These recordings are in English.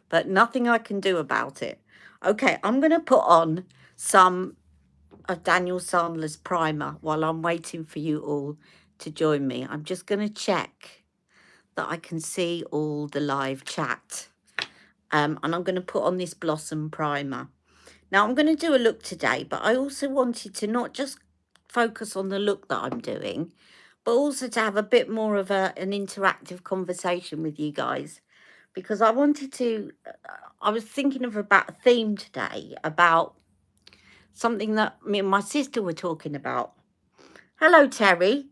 but nothing I can do about it. Okay, I'm going to put on some of Daniel Sandler's primer while I'm waiting for you all to join me. I'm just going to check that I can see all the live chat. And I'm going to put on this Blossom primer. Now, I'm going to do a look today, but I also wanted to not just focus on the look that I'm doing, but also to have a bit more of an interactive conversation with you guys, because I wanted to, I was thinking of about a theme today, about something that me and my sister were talking about. Hello, Terry.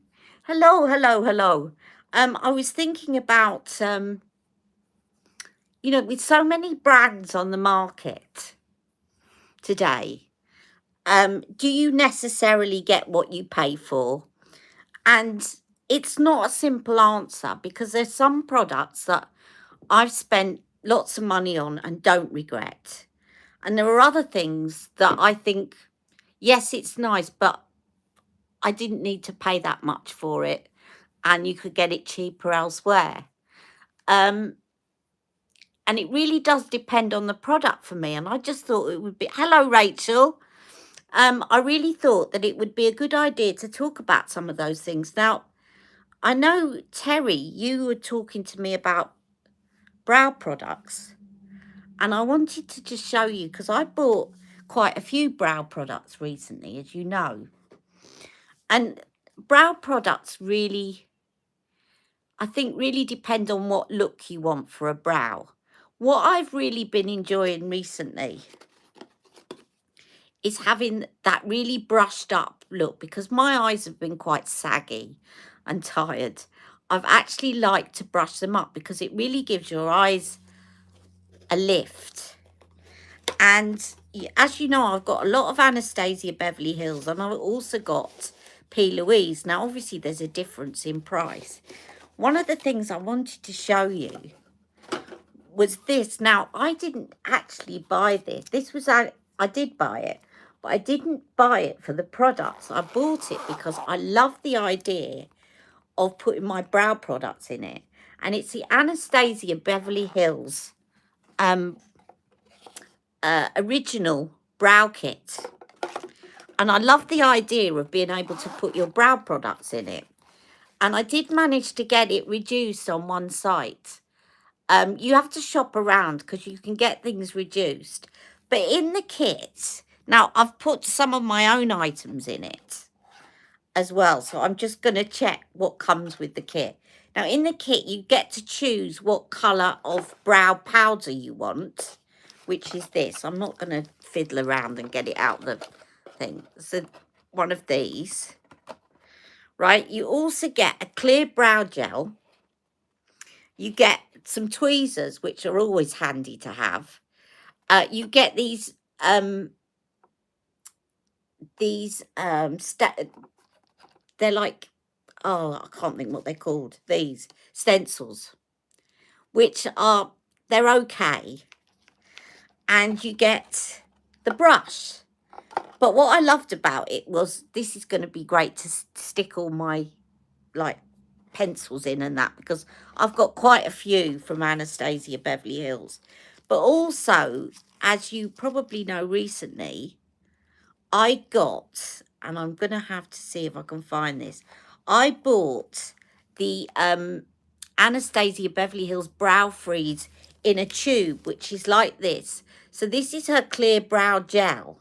Hello, hello, hello. I was thinking about, you know, with so many brands on the market today, do you necessarily get what you pay for? And it's not a simple answer, because there's some products that I've spent lots of money on and don't regret. And there are other things that I think, yes, it's nice, but I didn't need to pay that much for it, and you could get it cheaper elsewhere. And it really does depend on the product for me. And I just thought it would be, hello, Rachel. I really thought that it would be a good idea to talk about some of those things. Now, I know, Terry, you were talking to me about brow products, and I wanted to just show you, because I bought quite a few brow products recently, as you know. And brow products really, I think, really depend on what look you want for a brow. What I've really been enjoying recently is having that really brushed up look, because my eyes have been quite saggy and tired. I've actually liked to brush them up because it really gives your eyes a lift. And as you know, I've got a lot of Anastasia Beverly Hills, and I've also got P. Louise. Now, obviously, there's a difference in price. One of the things I wanted to show you was this. Now, I didn't actually buy this. This was, I did buy it, but I didn't buy it for the products. I bought it because I love the idea of putting my brow products in it. And it's the Anastasia Beverly Hills original brow kit. And I love the idea of being able to put your brow products in it. And I did manage to get it reduced on one site. You have to shop around because you can get things reduced. But in the kit, now I've put some of my own items in it as well. So I'm just going to check what comes with the kit. Now, in the kit, you get to choose what colour of brow powder you want, which is this. I'm not going to fiddle around and get it out the thing. So one of these, right? You also get a clear brow gel. You get some tweezers, which are always handy to have. You get these they're like, oh, I can't think what they're called. These stencils, which are, they're okay. And you get the brush. But what I loved about it was, this is going to be great to stick all my, like, pencils in and that, because I've got quite a few from Anastasia Beverly Hills. But also, as you probably know recently, I got, and I'm going to have to see if I can find this, I bought the Anastasia Beverly Hills Brow Freeze in a tube, which is like this. So this is her clear brow gel,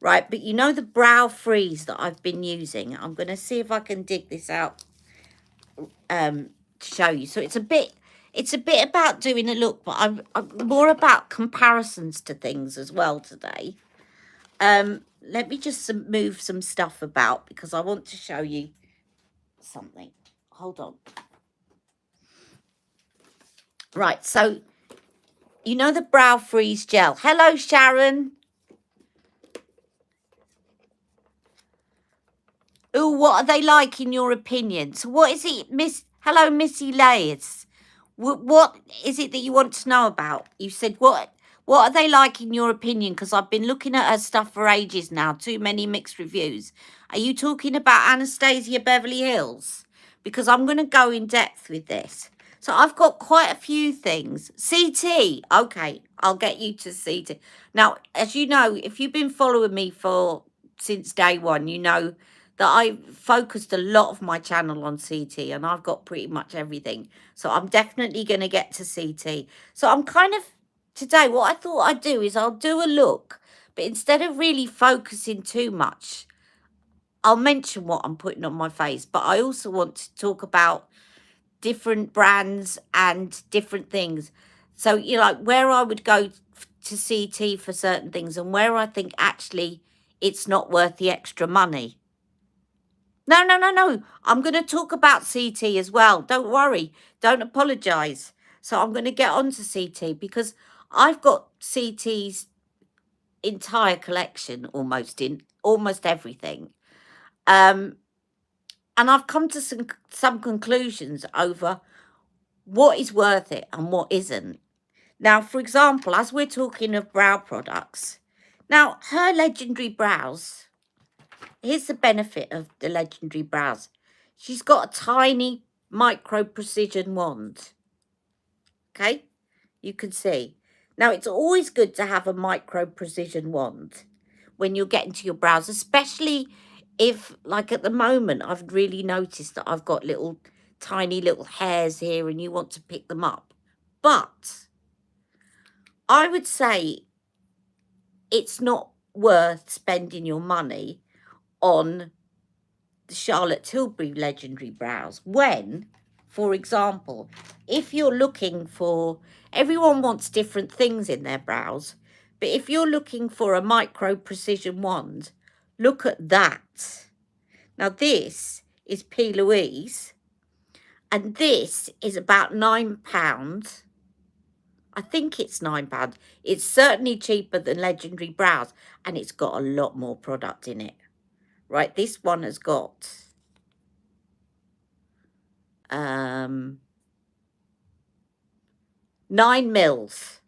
right? But you know the Brow Freeze that I've been using? I'm going to see if I can dig this out to show you. So it's a bit about doing a look, but I'm more about comparisons to things as well today. Let me just move some stuff about, because I want to show you something. Hold on. Right, so you know the Brow Freeze gel. Hello, Sharon. Oh, what are they like in your opinion? So what is it, Hello, Missy Layers. What is it that you want to know about? You said, what are they like in your opinion? Because I've been looking at her stuff for ages now. Too many mixed reviews. Are you talking about Anastasia Beverly Hills? Because I'm going to go in depth with this. So I've got quite a few things. CT. Okay, I'll get you to CT. Now, as you know, if you've been following me for since day one, you know that I focused a lot of my channel on CT and I've got pretty much everything. So I'm definitely going to get to CT. So I'm kind of, today, what I thought I'd do is I'll do a look, but instead of really focusing too much, I'll mention what I'm putting on my face, but I also want to talk about different brands and different things. So, you know, like where I would go to CT for certain things and where I think actually it's not worth the extra money. No, no, no, no. I'm going to talk about CT as well. Don't worry. Don't apologize. So I'm going to get on to CT because I've got CT's entire collection almost in almost everything. And I've come to some conclusions over what is worth it and what isn't. Now, for example, as we're talking of brow products, now her Legendary Brows, here's the benefit of the Legendary Brows. She's got a tiny micro precision wand. Okay, you can see. Now, it's always good to have a micro precision wand when you're getting to your brows, especially if, like at the moment, I've really noticed that I've got little tiny little hairs here and you want to pick them up. But I would say it's not worth spending your money on the Charlotte Tilbury Legendary Brows when, for example, if you're looking for, everyone wants different things in their brows, but if you're looking for a micro precision wand, look at that. Now this is P. Louise, and this is about £9. I think it's £9. It's certainly cheaper than Legendary Brows, and it's got a lot more product in it. Right, this one has got 9 mils.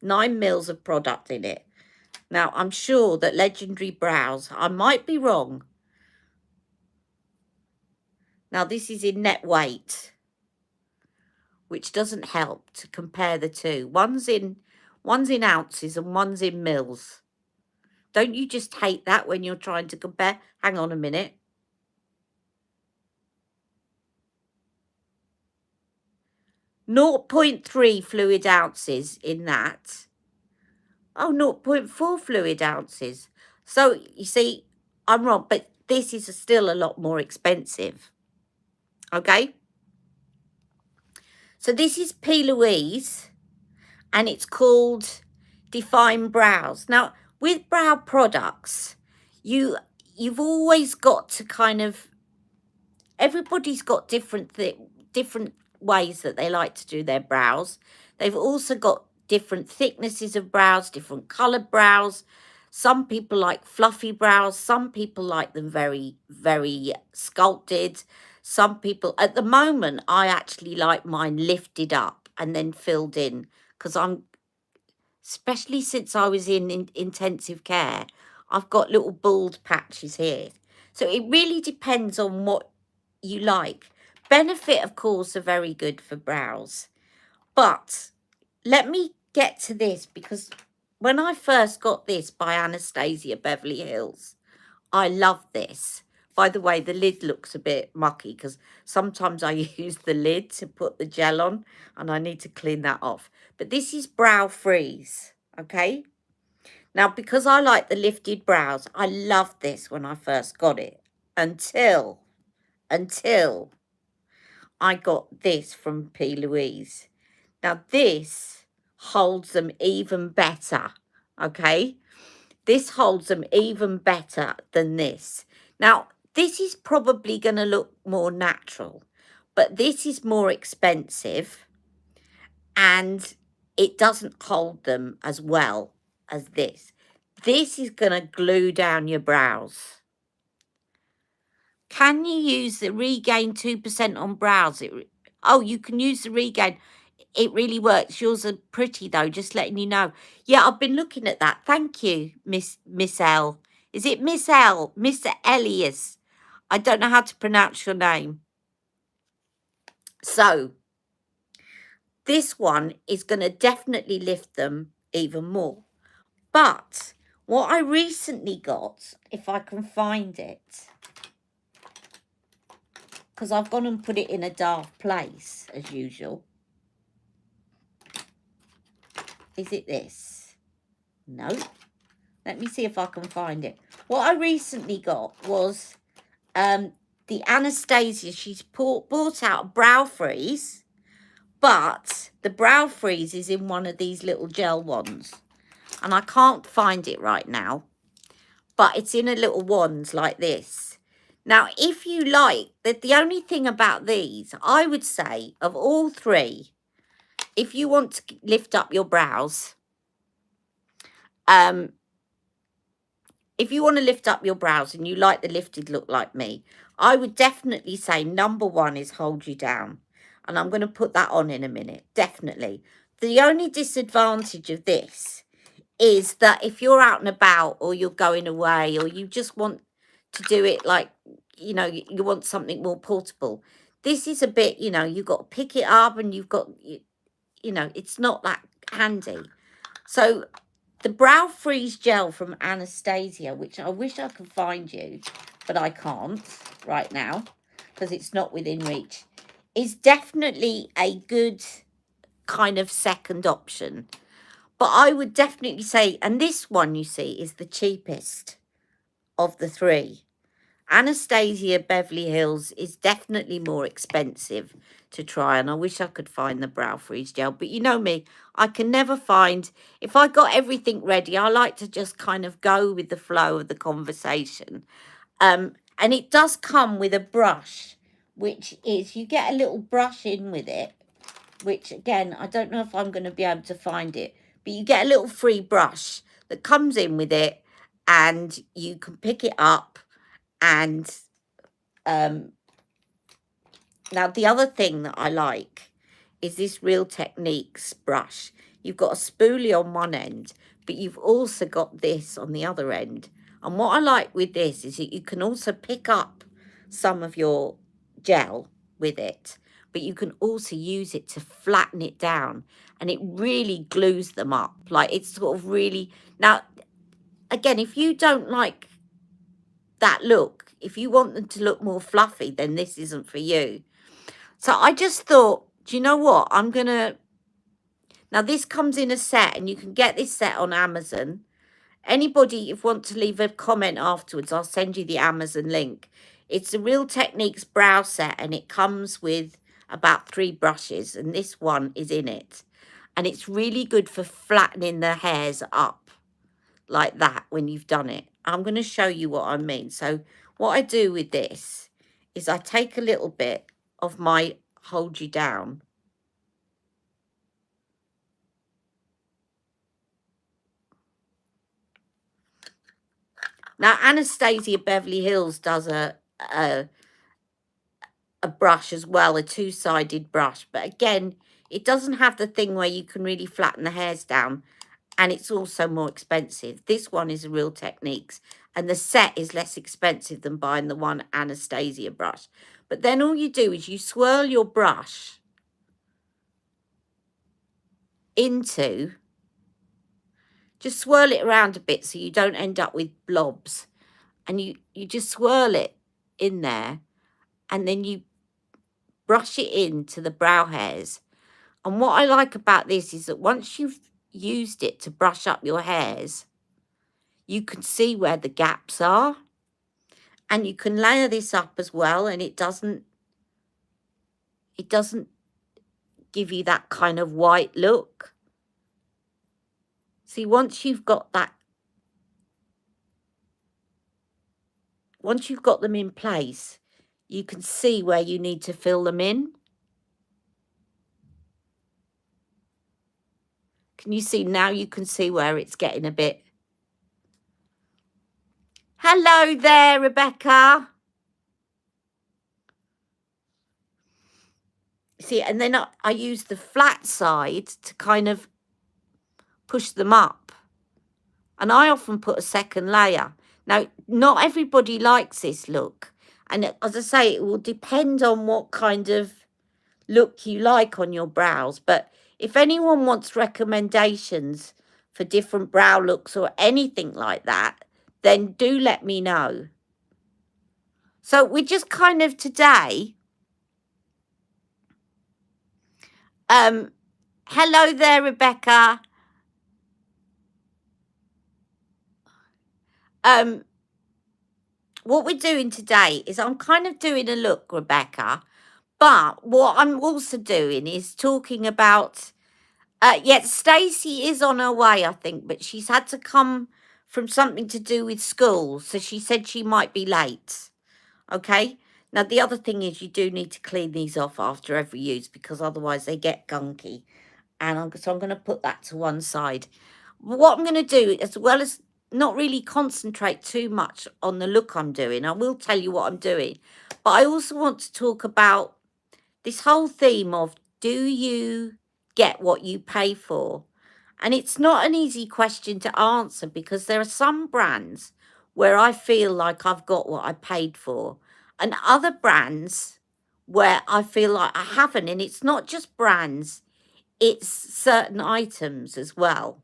9 mils of product in it. Now, I'm sure that Legendary Brows, I might be wrong. Now, this is in net weight, which doesn't help to compare the two. One's in ounces and one's in mils. Don't you just hate that when you're trying to compare? Hang on a minute. 0.3 fluid ounces in that. Oh, 0.4 fluid ounces. So, you see, I'm wrong, but this is still a lot more expensive. Okay? So this is P. Louise, and it's called Define Brows. Now, with brow products, you've always got to kind of, everybody's got different ways that they like to do their brows. They've also got different thicknesses of brows, different coloured brows. Some people like fluffy brows. Some people like them very, very sculpted. Some people, at the moment, I actually like mine lifted up and then filled in because I'm, especially since I was in intensive care, I've got little bald patches here. So it really depends on what you like. Benefit, of course, are very good for brows. But let me get to this because when I first got this by Anastasia Beverly Hills, I love this. By the way, the lid looks a bit mucky because sometimes I use the lid to put the gel on and I need to clean that off. But this is Brow Freeze, okay? Now, because I like the lifted brows, I loved this when I first got it until I got this from P. Louise. Now, this holds them even better, okay? This holds them even better than this. Now, this is probably going to look more natural, but this is more expensive and it doesn't hold them as well as this. This is going to glue down your brows. Can you use the Regain 2% on brows? Oh, you can use the Regain. It really works. Yours are pretty, though, just letting you know. Yeah, I've been looking at that. Thank you, Miss L. Is it Miss L? Mr. Elias? I don't know how to pronounce your name. So, this one is going to definitely lift them even more. But what I recently got, if I can find it, because I've gone and put it in a dark place as usual. Is it this? No. Let me see if I can find it. What I recently got was the Anastasia. She's bought out a brow freeze, but the brow freeze is in one of these little gel ones. And I can't find it right now, but it's in a little wand like this. Now, if you like, the only thing about these, I would say, of all three, if you want to lift up your brows, if you want to lift up your brows and you like the lifted look like me, I would definitely say number one is Hold You Down. And I'm going to put that on in a minute, definitely. The only disadvantage of this is that if you're out and about or you're going away or you just want to do it like, you know, you want something more portable, this is a bit, you know, you've got to pick it up and you've got, you know, it's not that handy. So the Brow Freeze Gel from Anastasia, which I wish I could find you, but I can't right now because it's not within reach, is definitely a good kind of second option. But I would definitely say, and this one, you see, is the cheapest of the three. Anastasia Beverly Hills is definitely more expensive to try, and I wish I could find the Brow Freeze Gel. But you know me, I can never find, if I got everything ready, I like to just kind of go with the flow of the conversation. And it does come with a brush, which is, you get a little brush in with it, which again, I don't know if I'm going to be able to find it, but you get a little free brush that comes in with it and you can pick it up. And now the other thing that I like is this Real Techniques brush. You've got a spoolie on one end, but you've also got this on the other end. And what I like with this is that you can also pick up some of your gel with it, but you can also use it to flatten it down, and it really glues them up. Like, it's sort of really, now again, if you don't like that look, if you want them to look more fluffy, then this isn't for you. So I just thought, do you know what, I'm gonna, now this comes in a set and you can get this set on Amazon. Anybody, if you want to leave a comment afterwards, I'll send you the Amazon link. It's the Real Techniques brow set, and it comes with about 3 brushes, and this one is in it. And it's really good for flattening the hairs up like that when you've done it. I'm going to show you what I mean. So what I do with this is I take a little bit of my Hold You Down. Now, Anastasia Beverly Hills does a brush as well, a 2-sided brush. But again, it doesn't have the thing where you can really flatten the hairs down. And it's also more expensive. This one is a Real Techniques. And the set is less expensive than buying the one Anastasia brush. But then all you do is you swirl your brush into, just swirl it around a bit so you don't end up with blobs. And you just swirl it in there. And then you brush it into the brow hairs. And what I like about this is that once you've used it to brush up your hairs, you can see where the gaps are. And you can layer this up as well, and it doesn't give you that kind of white look. See, once you've got that, once you've got them in place, you can see where you need to fill them in. Can you see now? You can see where it's getting a bit. Hello there, Rebecca. See, and then I use the flat side to kind of push them up. And I often put a second layer. Now, not everybody likes this look. And as I say, it will depend on what kind of look you like on your brows. But if anyone wants recommendations for different brow looks or anything like that, then do let me know. So we just kind of today, hello there, Rebecca. What we're doing today is I'm kind of doing a look, Rebecca, but what I'm also doing is talking about, Stacey is on her way, I think, but she's had to come from something to do with school, so she said she might be late. Okay. Now, the other thing is you do need to clean these off after every use because otherwise they get gunky. And so I'm going to put that to one side. What I'm going to do, as well as not really concentrate too much on the look I'm doing, I will tell you what I'm doing. But I also want to talk about this whole theme of, do you get what you pay for? And it's not an easy question to answer because there are some brands where I feel like I've got what I paid for, and other brands where I feel like I haven't. And it's not just brands, it's certain items as well.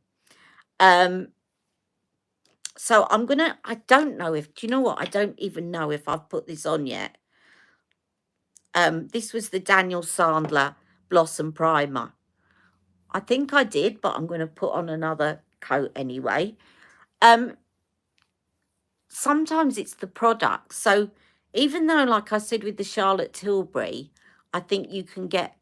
So I don't know if, do you know what? I don't even know if I've put this on yet. This was the Daniel Sandler Blossom Primer. I think I did, but I'm going to put on another coat anyway. Sometimes it's the product. So even though, like I said, with the Charlotte Tilbury, I think you can get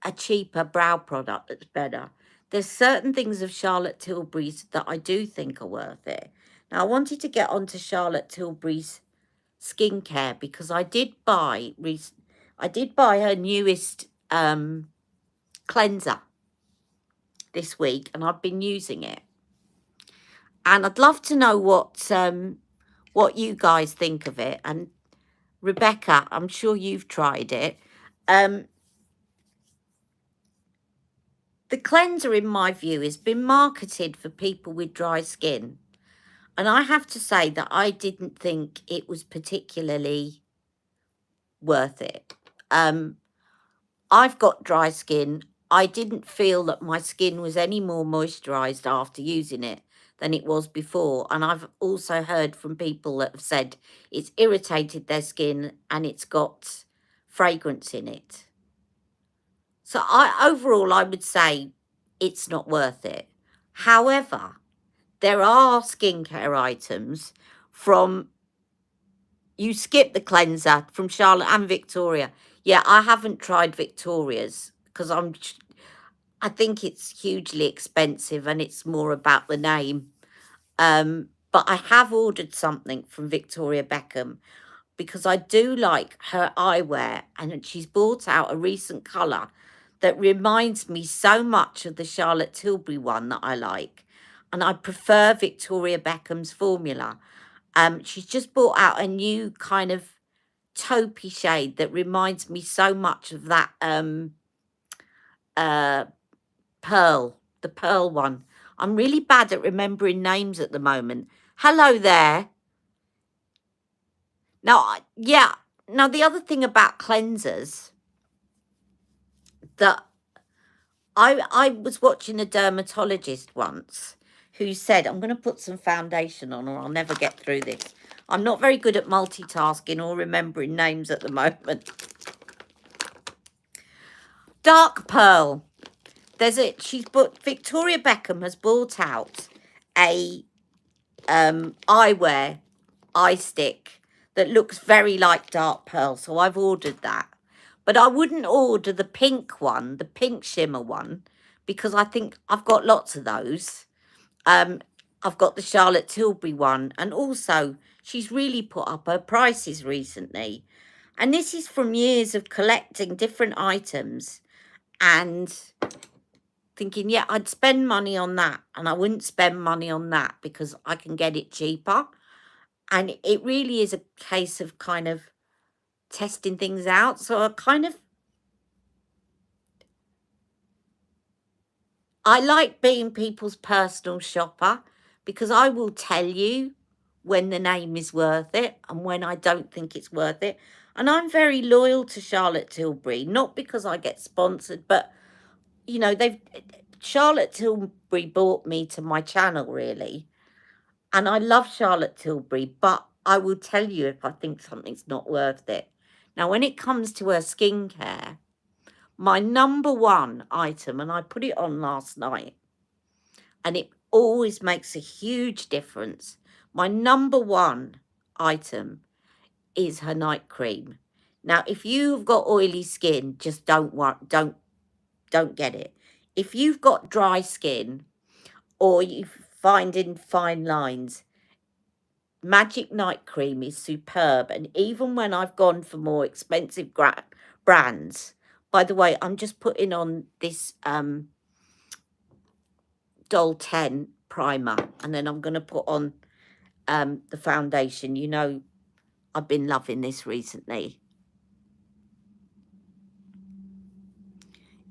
a cheaper brow product that's better. There's certain things of Charlotte Tilbury's that I do think are worth it. Now, I wanted to get onto Charlotte Tilbury's skincare because I did buy her newest cleanser this week, and I've been using it. And I'd love to know what you guys think of it. And Rebecca, I'm sure you've tried it. The cleanser, in my view, has been marketed for people with dry skin. And I have to say that I didn't think it was particularly worth it. I've got dry skin. I didn't feel that my skin was any more moisturized after using it than it was before. And I've also heard from people that have said it's irritated their skin and it's got fragrance in it. So overall, I would say it's not worth it. However, there are skincare items from, you skip the cleanser, from Charlotte and Victoria. Yeah, I haven't tried Victoria's because I think it's hugely expensive and it's more about the name. But I have ordered something from Victoria Beckham because I do like her eyewear, and she's brought out a recent colour that reminds me so much of the Charlotte Tilbury one that I like. And I prefer Victoria Beckham's formula. She's just brought out a new kind of taupey shade that reminds me so much of that pearl, the pearl one. I'm really bad at remembering names at the moment. Hello there. Now, now the other thing about cleansers that I was watching a dermatologist once who said, I'm going to put some foundation on or I'll never get through this. I'm not very good at multitasking or remembering names at the moment. Dark Pearl. Victoria Beckham has brought out a eyewear eye stick that looks very like Dark Pearl. So I've ordered that. But I wouldn't order the pink one, the pink shimmer one, because I think I've got lots of those. I've got the Charlotte Tilbury one. And also, she's really put up her prices recently. And this is from years of collecting different items and thinking, yeah, I'd spend money on that. And I wouldn't spend money on that because I can get it cheaper. And it really is a case of kind of testing things out. So I like being people's personal shopper because I will tell you when the name is worth it and when I don't think it's worth it. And I'm very loyal to Charlotte Tilbury, not because I get sponsored, but you know, Charlotte Tilbury brought me to my channel, really. And I love Charlotte Tilbury, but I will tell you if I think something's not worth it. Now, when it comes to her skincare, my number one item, and I put it on last night, and it always makes a huge difference. My number one item is her night cream. Now, if you've got oily skin, just don't get it. If you've got dry skin or you finding fine lines, Magic Night Cream is superb. And even when I've gone for more expensive brands, by the way, I'm just putting on this Doll 10 primer, and then I'm going to put on the foundation. You know, I've been loving this recently.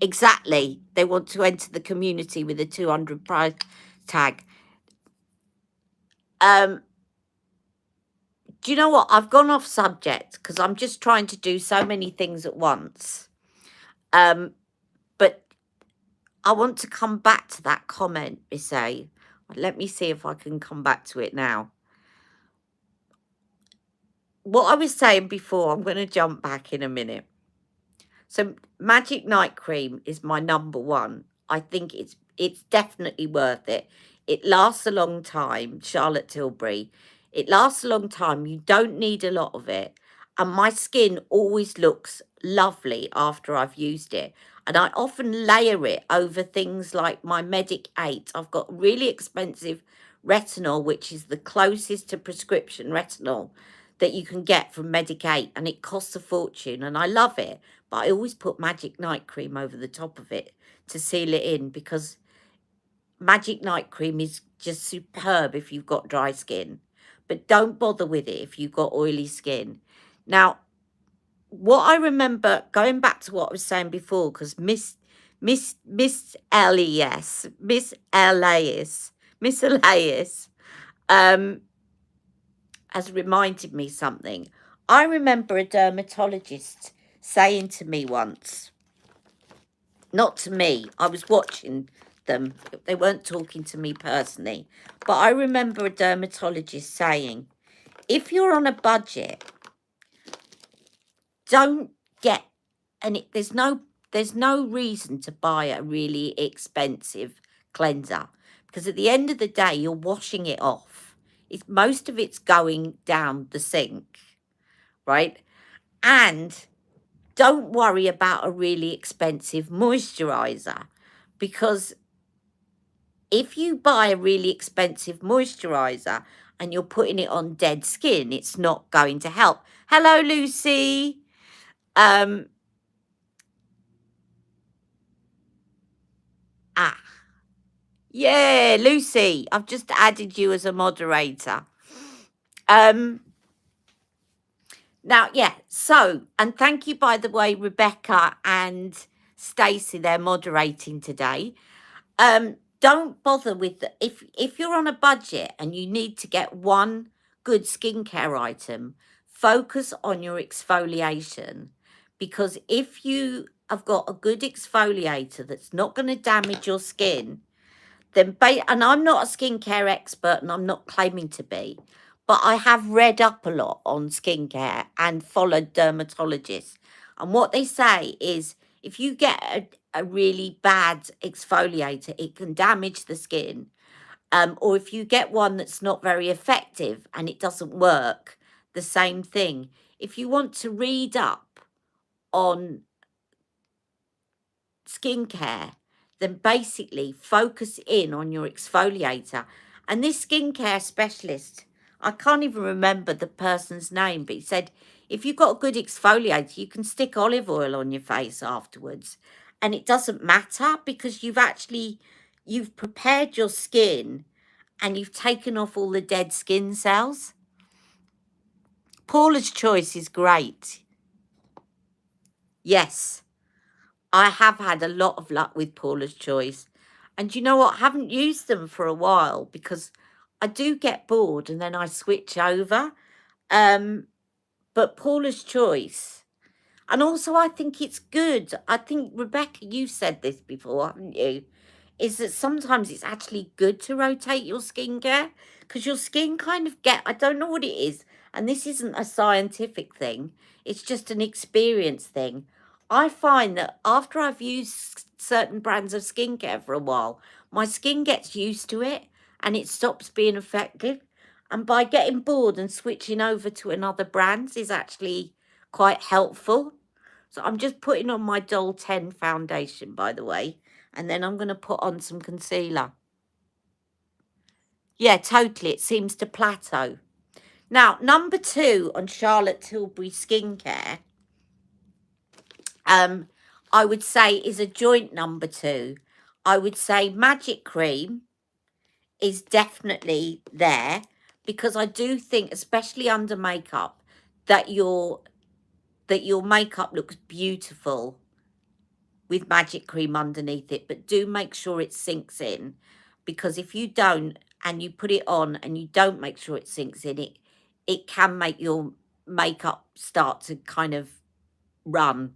Exactly. They want to enter the community with a 200 price tag. Do you know what? I've gone off subject because I'm just trying to do so many things at once. But I want to come back to that comment, Bissay. Let me see if I can come back to it now. What I was saying before, I'm going to jump back in a minute. So Magic Night Cream is my number one. I think it's definitely worth it. It lasts a long time, Charlotte Tilbury. It lasts a long time. You don't need a lot of it. And my skin always looks lovely after I've used it. And I often layer it over things like my Medic 8. I've got really expensive retinol, which is the closest to prescription retinol that you can get from Medic 8. And it costs a fortune. And I love it. But I always put Magic Night Cream over the top of it to seal it in, because Magic Night Cream is just superb if you've got dry skin. But don't bother with it if you've got oily skin. Now, what I remember, going back to what I was saying before, because Miss Elias has reminded me something. I remember a dermatologist saying to me once, not to me, I was watching them, they weren't talking to me personally, but I remember a dermatologist saying, if you're on a budget, don't get, and there's no reason to buy a really expensive cleanser, because at the end of the day, you're washing it off. Most of it's going down the sink, right? And don't worry about a really expensive moisturizer, because if you buy a really expensive moisturizer and you're putting it on dead skin, it's not going to help. Hello, Lucy. Yeah, Lucy, I've just added you as a moderator. Now, yeah, so, and thank you, by the way, Rebecca and Stacey, they're moderating today. Don't bother with, if you're on a budget and you need to get one good skincare item, focus on your exfoliation, because if you have got a good exfoliator that's not going to damage your skin, then, and I'm not a skincare expert and I'm not claiming to be, but I have read up a lot on skincare and followed dermatologists. And what they say is, if you get a really bad exfoliator, it can damage the skin. Or if you get one that's not very effective and it doesn't work, the same thing. If you want to read up on skincare, then basically focus in on your exfoliator. And this skincare specialist, I can't even remember the person's name, but he said, if you've got a good exfoliator, you can stick olive oil on your face afterwards. And it doesn't matter, because you've prepared your skin and you've taken off all the dead skin cells. Paula's Choice is great. Yes. I have had a lot of luck with Paula's Choice. And you know what? I haven't used them for a while because I do get bored and then I switch over. But Paula's Choice, And also, I think it's good. I think, Rebecca, you've said this before, haven't you? Is that sometimes it's actually good to rotate your skincare because your skin kind of I don't know what it is. And this isn't a scientific thing. It's just an experience thing. I find that after I've used certain brands of skincare for a while, my skin gets used to it and it stops being effective. And by getting bored and switching over to another brand is actually quite helpful. So I'm just putting on my Doll 10 foundation, by the way, and then I'm going to put on some concealer. Yeah, totally. It seems to plateau. Now, number 2 on Charlotte Tilbury skincare, I would say is a joint number 2. I would say Magic Cream is definitely there because I do think, especially under makeup, that your makeup looks beautiful with Magic Cream underneath it, but do make sure it sinks in, because if you don't and you put it on and you don't make sure it sinks in, it can make your makeup start to kind of run.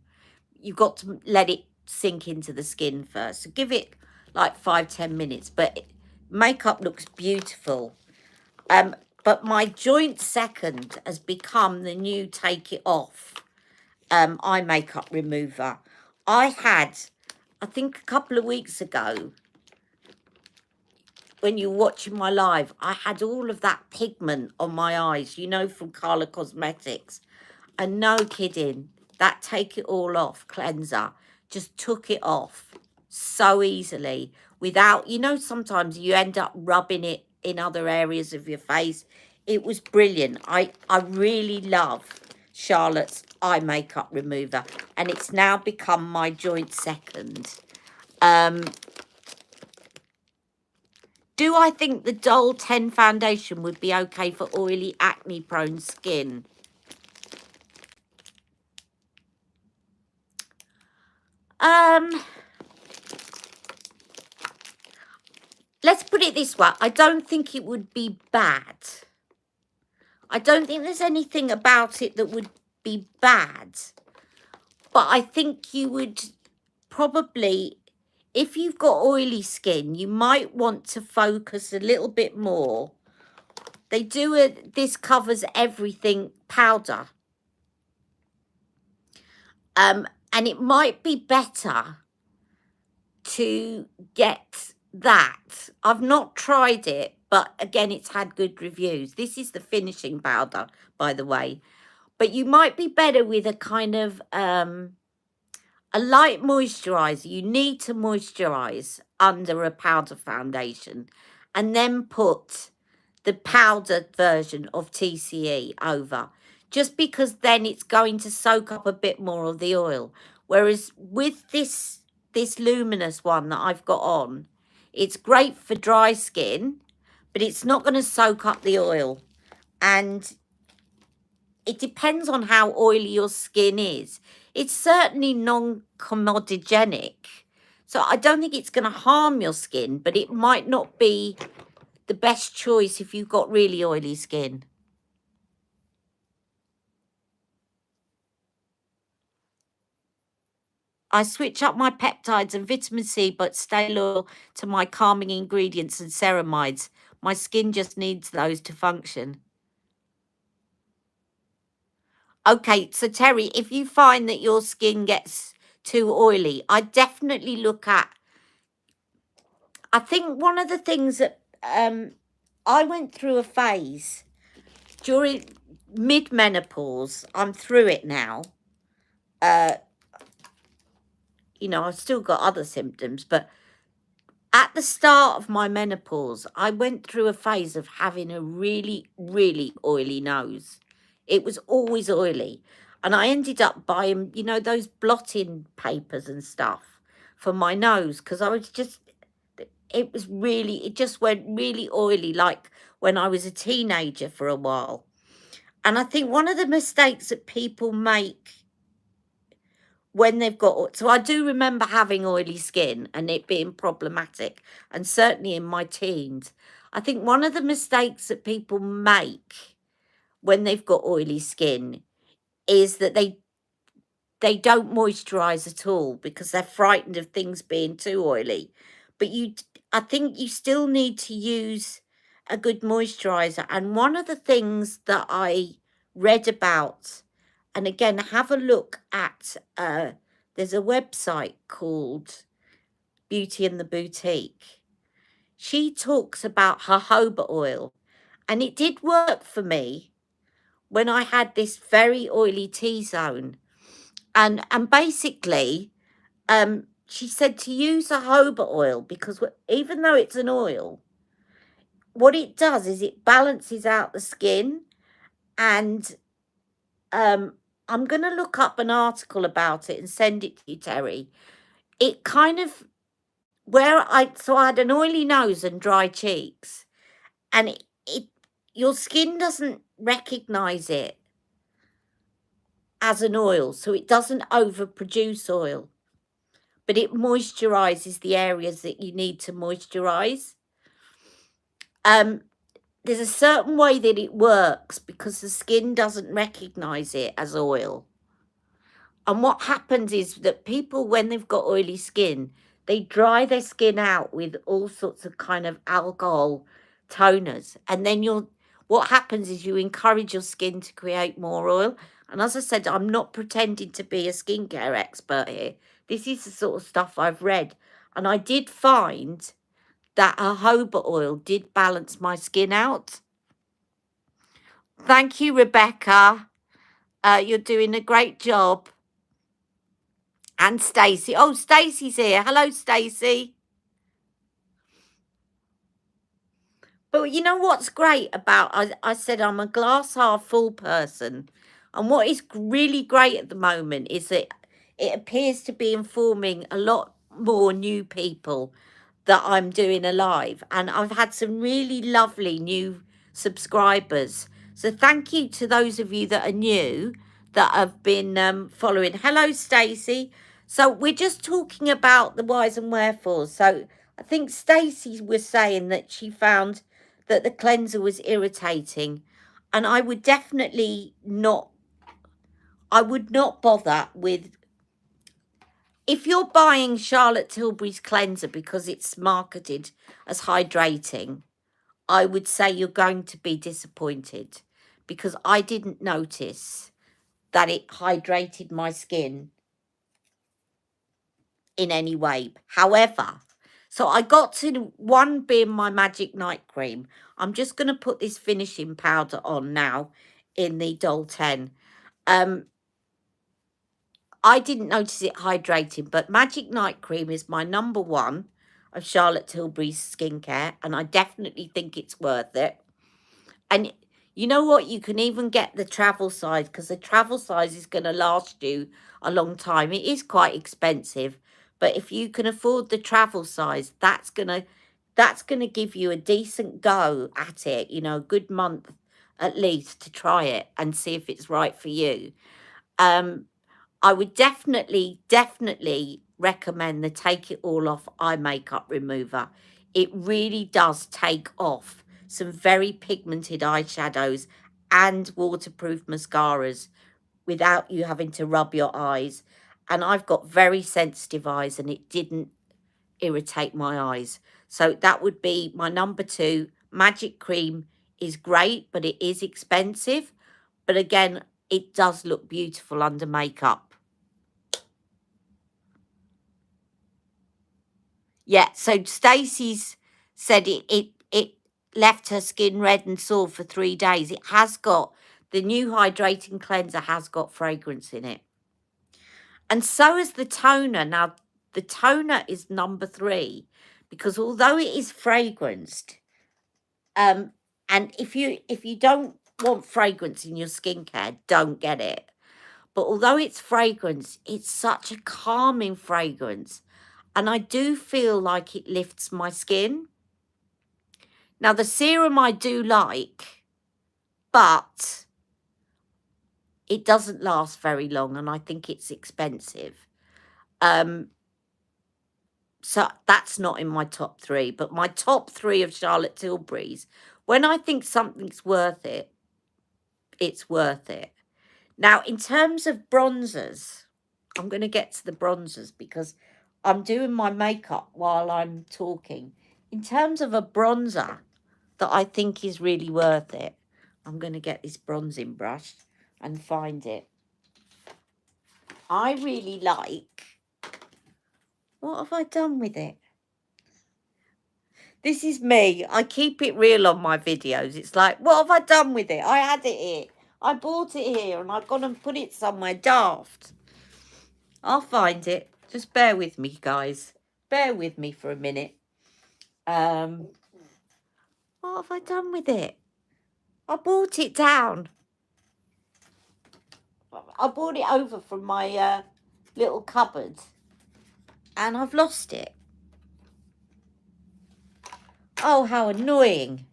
You've got to let it sink into the skin first. So give it like 5-10 minutes, but makeup looks beautiful. But my joint second has become the new Take It Off eye makeup remover. I think a couple of weeks ago, when you were watching my live, I had all of that pigment on my eyes, you know, from Carla Cosmetics. And no kidding, that Take It All Off cleanser just took it off so easily without, you know, sometimes you end up rubbing it in other areas of your face. It was brilliant. I really love Charlotte's eye makeup remover, and it's now become my joint second. Do I think the Doll 10 foundation would be okay for oily, acne-prone skin? Let's put it this way. I don't think it would be bad. I don't think there's anything about it that would be bad. But I think you would probably, if you've got oily skin, you might want to focus a little bit more. They do this covers everything powder. And it might be better to get that. I've not tried it, but again, it's had good reviews. This is the finishing powder, by the way. But you might be better with a kind of a light moisturizer. You need to moisturize under a powder foundation and then put the powdered version of TCE over, just because then it's going to soak up a bit more of the oil. Whereas with this luminous one that I've got on, it's great for dry skin, but it's not going to soak up the oil. And it depends on how oily your skin is. It's certainly non-comedogenic, so I don't think it's going to harm your skin, but it might not be the best choice if you've got really oily skin. I switch up my peptides and vitamin C, but stay loyal to my calming ingredients and ceramides. My skin just needs those to function. Okay, so Terry, if you find that your skin gets too oily, I definitely look at, I think one of the things that I went through a phase during mid-menopause. I'm through it now. You know, I've still got other symptoms, but at the start of my menopause, I went through a phase of having a really, really oily nose. It was always oily. And I ended up buying, you know, those blotting papers and stuff for my nose, because I was just, it just went really oily, like when I was a teenager for a while. And I think one of the mistakes that people make when they've got, so I do remember having oily skin and it being problematic, and certainly in my teens. I think one of the mistakes that people make when they've got oily skin is that they don't moisturize at all because they're frightened of things being too oily. But I think you still need to use a good moisturizer. And one of the things that I read about, and again, have a look at, there's a website called Beauty in the Boutique. She talks about jojoba oil, and it did work for me when I had this very oily T-zone. And basically, she said to use jojoba oil because even though it's an oil, what it does is it balances out the skin. And I'm going to look up an article about it and send it to you, Terry. It kind of, so I had an oily nose and dry cheeks, and your skin doesn't recognize it as an oil, so it doesn't overproduce oil, but it moisturizes the areas that you need to moisturize. There's a certain way that it works because the skin doesn't recognize it as oil. And what happens is that people, when they've got oily skin, they dry their skin out with all sorts of kind of alcohol toners. And then what happens is you encourage your skin to create more oil. And as I said, I'm not pretending to be a skincare expert here. This is the sort of stuff I've read. And I did find that jojoba oil did balance my skin out. Thank you, Rebecca. You're doing a great job. And Stacey. Oh, Stacey's here. Hello, Stacey. But you know what's great about, I said I'm a glass half full person. And what is really great at the moment is that it appears to be informing a lot more new people that I'm doing a live. And I've had some really lovely new subscribers. So thank you to those of you that are new that have been following. Hello, Stacey. So we're just talking about the whys and wherefores. So I think Stacey was saying that she found that the cleanser was irritating. And I would definitely not, I would not bother with, if you're buying Charlotte Tilbury's cleanser because it's marketed as hydrating, I would say you're going to be disappointed because I didn't notice that it hydrated my skin in any way. However, so I got to one being my Magic Night Cream. I'm just going to put this finishing powder on now in the Doll 10. I didn't notice it hydrating, but Magic Night Cream is my number one of Charlotte Tilbury's skincare, and I definitely think it's worth it. And you know what? You can even get the travel size because the travel size is going to last you a long time. It is quite expensive, but if you can afford the travel size, that's gonna give you a decent go at it. You know, a good month at least to try it and see if it's right for you. I would definitely recommend the Take It All Off eye makeup remover. It really does take off some very pigmented eyeshadows and waterproof mascaras without you having to rub your eyes. And I've got very sensitive eyes and it didn't irritate my eyes. So that would be my number two. Magic Cream is great, but it is expensive. But again, it does look beautiful under makeup. Yeah, so Stacey's said it left her skin red and sore for 3 days. It has got, the new hydrating cleanser has got fragrance in it. And so is the toner. Now, the toner is number 3 because although it is fragranced, and if you don't want fragrance in your skincare, don't get it. But although it's fragrance, it's such a calming fragrance. And I do feel like it lifts my skin. Now, the serum I do like, but it doesn't last very long and I think it's expensive. So that's not in my top 3. But my top 3 of Charlotte Tilbury's, when I think something's worth it, it's worth it. Now, in terms of bronzers, I'm going to get to the bronzers because I'm doing my makeup while I'm talking. In terms of a bronzer that I think is really worth it, I'm going to get this bronzing brush and find it. I really like... What have I done with it? This is me. I keep it real on my videos. It's like, what have I done with it? I had it here. I bought it here and I've gone and put it somewhere daft. I'll find it. Just bear with me, guys. Bear with me for a minute. What have I done with it? I bought it down. I brought it over from my little cupboard and I've lost it. Oh, how annoying.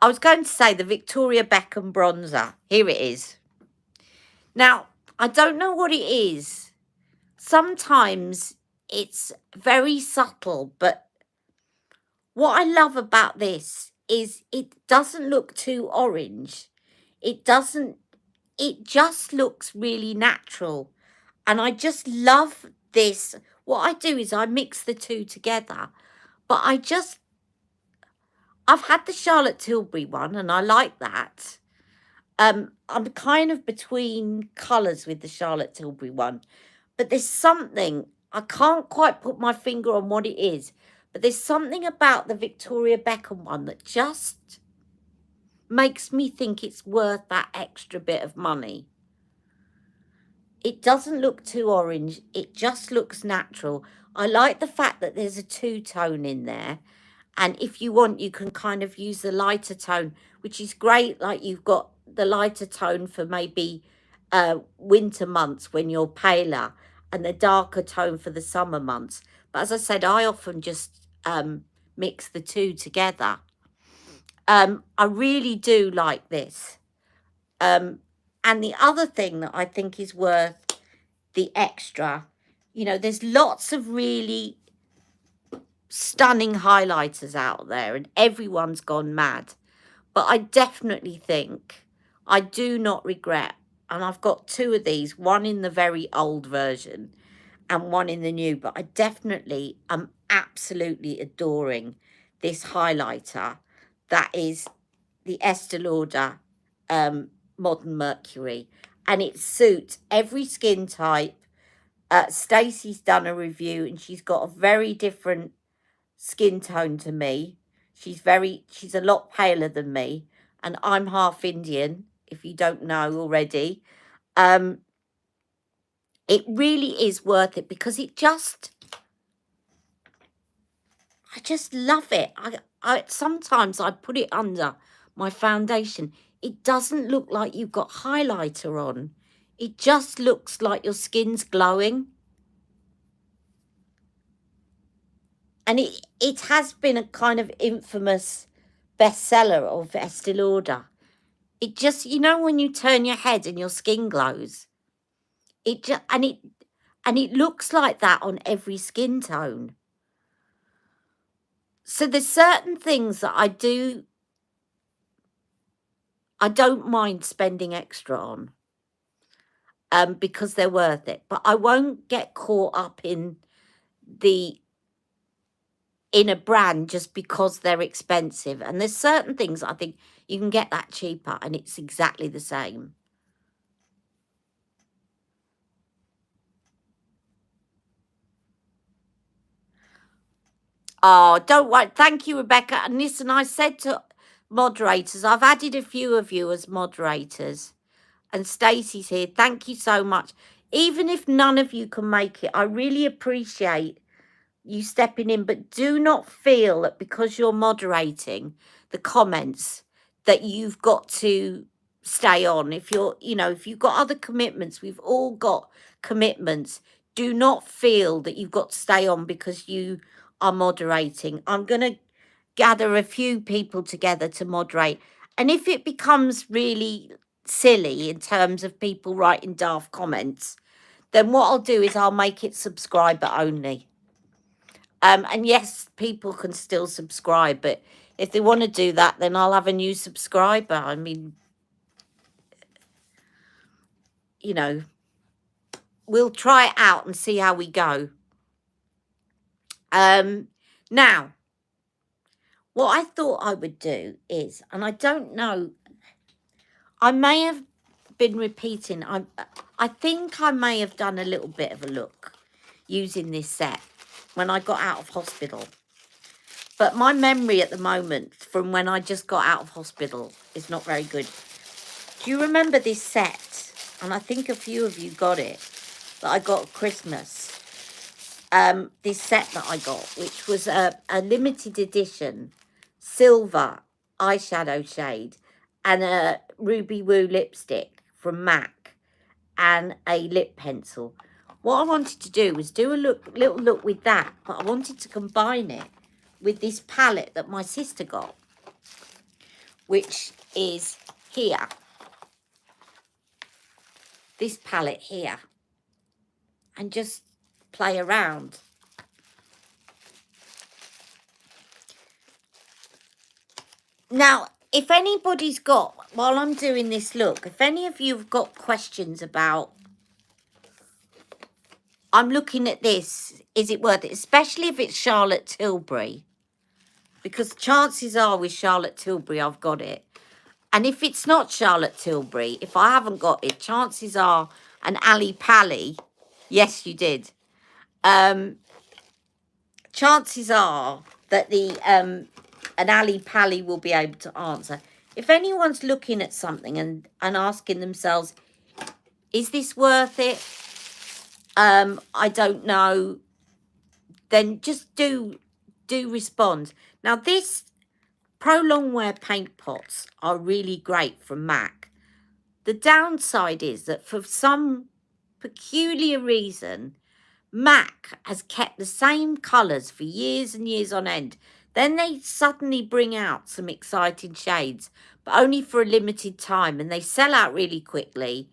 I was going to say the Victoria Beckham bronzer. Here it is. Now, I don't know what it is. Sometimes it's very subtle, but what I love about this is it doesn't look too orange. It just looks really natural. And I just love this. What I do is I mix the two together. But I've had the Charlotte Tilbury one and I like that. I'm kind of between colours with the Charlotte Tilbury one. But there's something, I can't quite put my finger on what it is. But there's something about the Victoria Beckham one that just makes me think it's worth that extra bit of money. It doesn't look too orange. It just looks natural. I like the fact that there's a two-tone in there. And if you want, you can kind of use the lighter tone, which is great. Like you've got the lighter tone for maybe winter months when you're paler and the darker tone for the summer months. But as I said, I often just mix the two together. I really do like this. And the other thing that I think is worth the extra, you know, there's lots of really stunning highlighters out there and everyone's gone mad. But I definitely think I do not regret, and I've got two of these, one in the very old version and one in the new, but I definitely am absolutely adoring this highlighter. That is the Estee Lauder Modern Mercury, and it suits every skin type. Stacey's done a review and she's got a very different skin tone to me. She's a lot paler than me, and I'm half Indian, if you don't know already. It really is worth it because I just love it. I sometimes I put it under my foundation. It doesn't look like you've got highlighter on. It just looks like your skin's glowing. And it has been a kind of infamous bestseller of Estee Lauder. It just, you know, when you turn your head and your skin glows, it looks like that on every skin tone. So there's certain things that I don't mind spending extra on, because they're worth it. But I won't get caught up in a brand just because they're expensive. And there's certain things I think you can get that cheaper and it's exactly the same. Oh, don't worry. Thank you, Rebecca. And listen, I said to moderators, I've added a few of you as moderators. And Stacey's here. Thank you so much. Even if none of you can make it, I really appreciate you stepping in. But do not feel that because you're moderating the comments that you've got to stay on. If you've got other commitments, we've all got commitments. Do not feel that you've got to stay on because you are moderating. I'm going to gather a few people together to moderate. And if it becomes really silly in terms of people writing daft comments, then what I'll do is I'll make it subscriber only. And yes, people can still subscribe, but if they want to do that, then I'll have a new subscriber. I mean, you know, we'll try it out and see how we go. Now, what I thought I would do is, and I don't know, I may have been repeating. I think I may have done a little bit of a look using this set when I got out of hospital. But my memory at the moment from when I just got out of hospital is not very good. Do you remember this set? And I think a few of you got it, that I got at Christmas. This set that I got, which was a limited edition silver eyeshadow shade and a Ruby Woo lipstick from MAC and a lip pencil. What I wanted to do was do a little look with that, but I wanted to combine it with this palette that my sister got, which is here. This palette here. And just play around. Now, if anybody's got, while I'm doing this look, if any of you have got questions about, I'm looking at this, is it worth it? Especially if it's Charlotte Tilbury. Because chances are with Charlotte Tilbury, I've got it. And if it's not Charlotte Tilbury, if I haven't got it, chances are an Ali Pally. Yes, you did. Chances are that an Ali Pally will be able to answer. If anyone's looking at something and asking themselves, is this worth it? I don't know. Then just do respond. Now, this Pro Longwear paint pots are really great from MAC. The downside is that for some peculiar reason, MAC has kept the same colours for years and years on end. Then they suddenly bring out some exciting shades, but only for a limited time, and they sell out really quickly,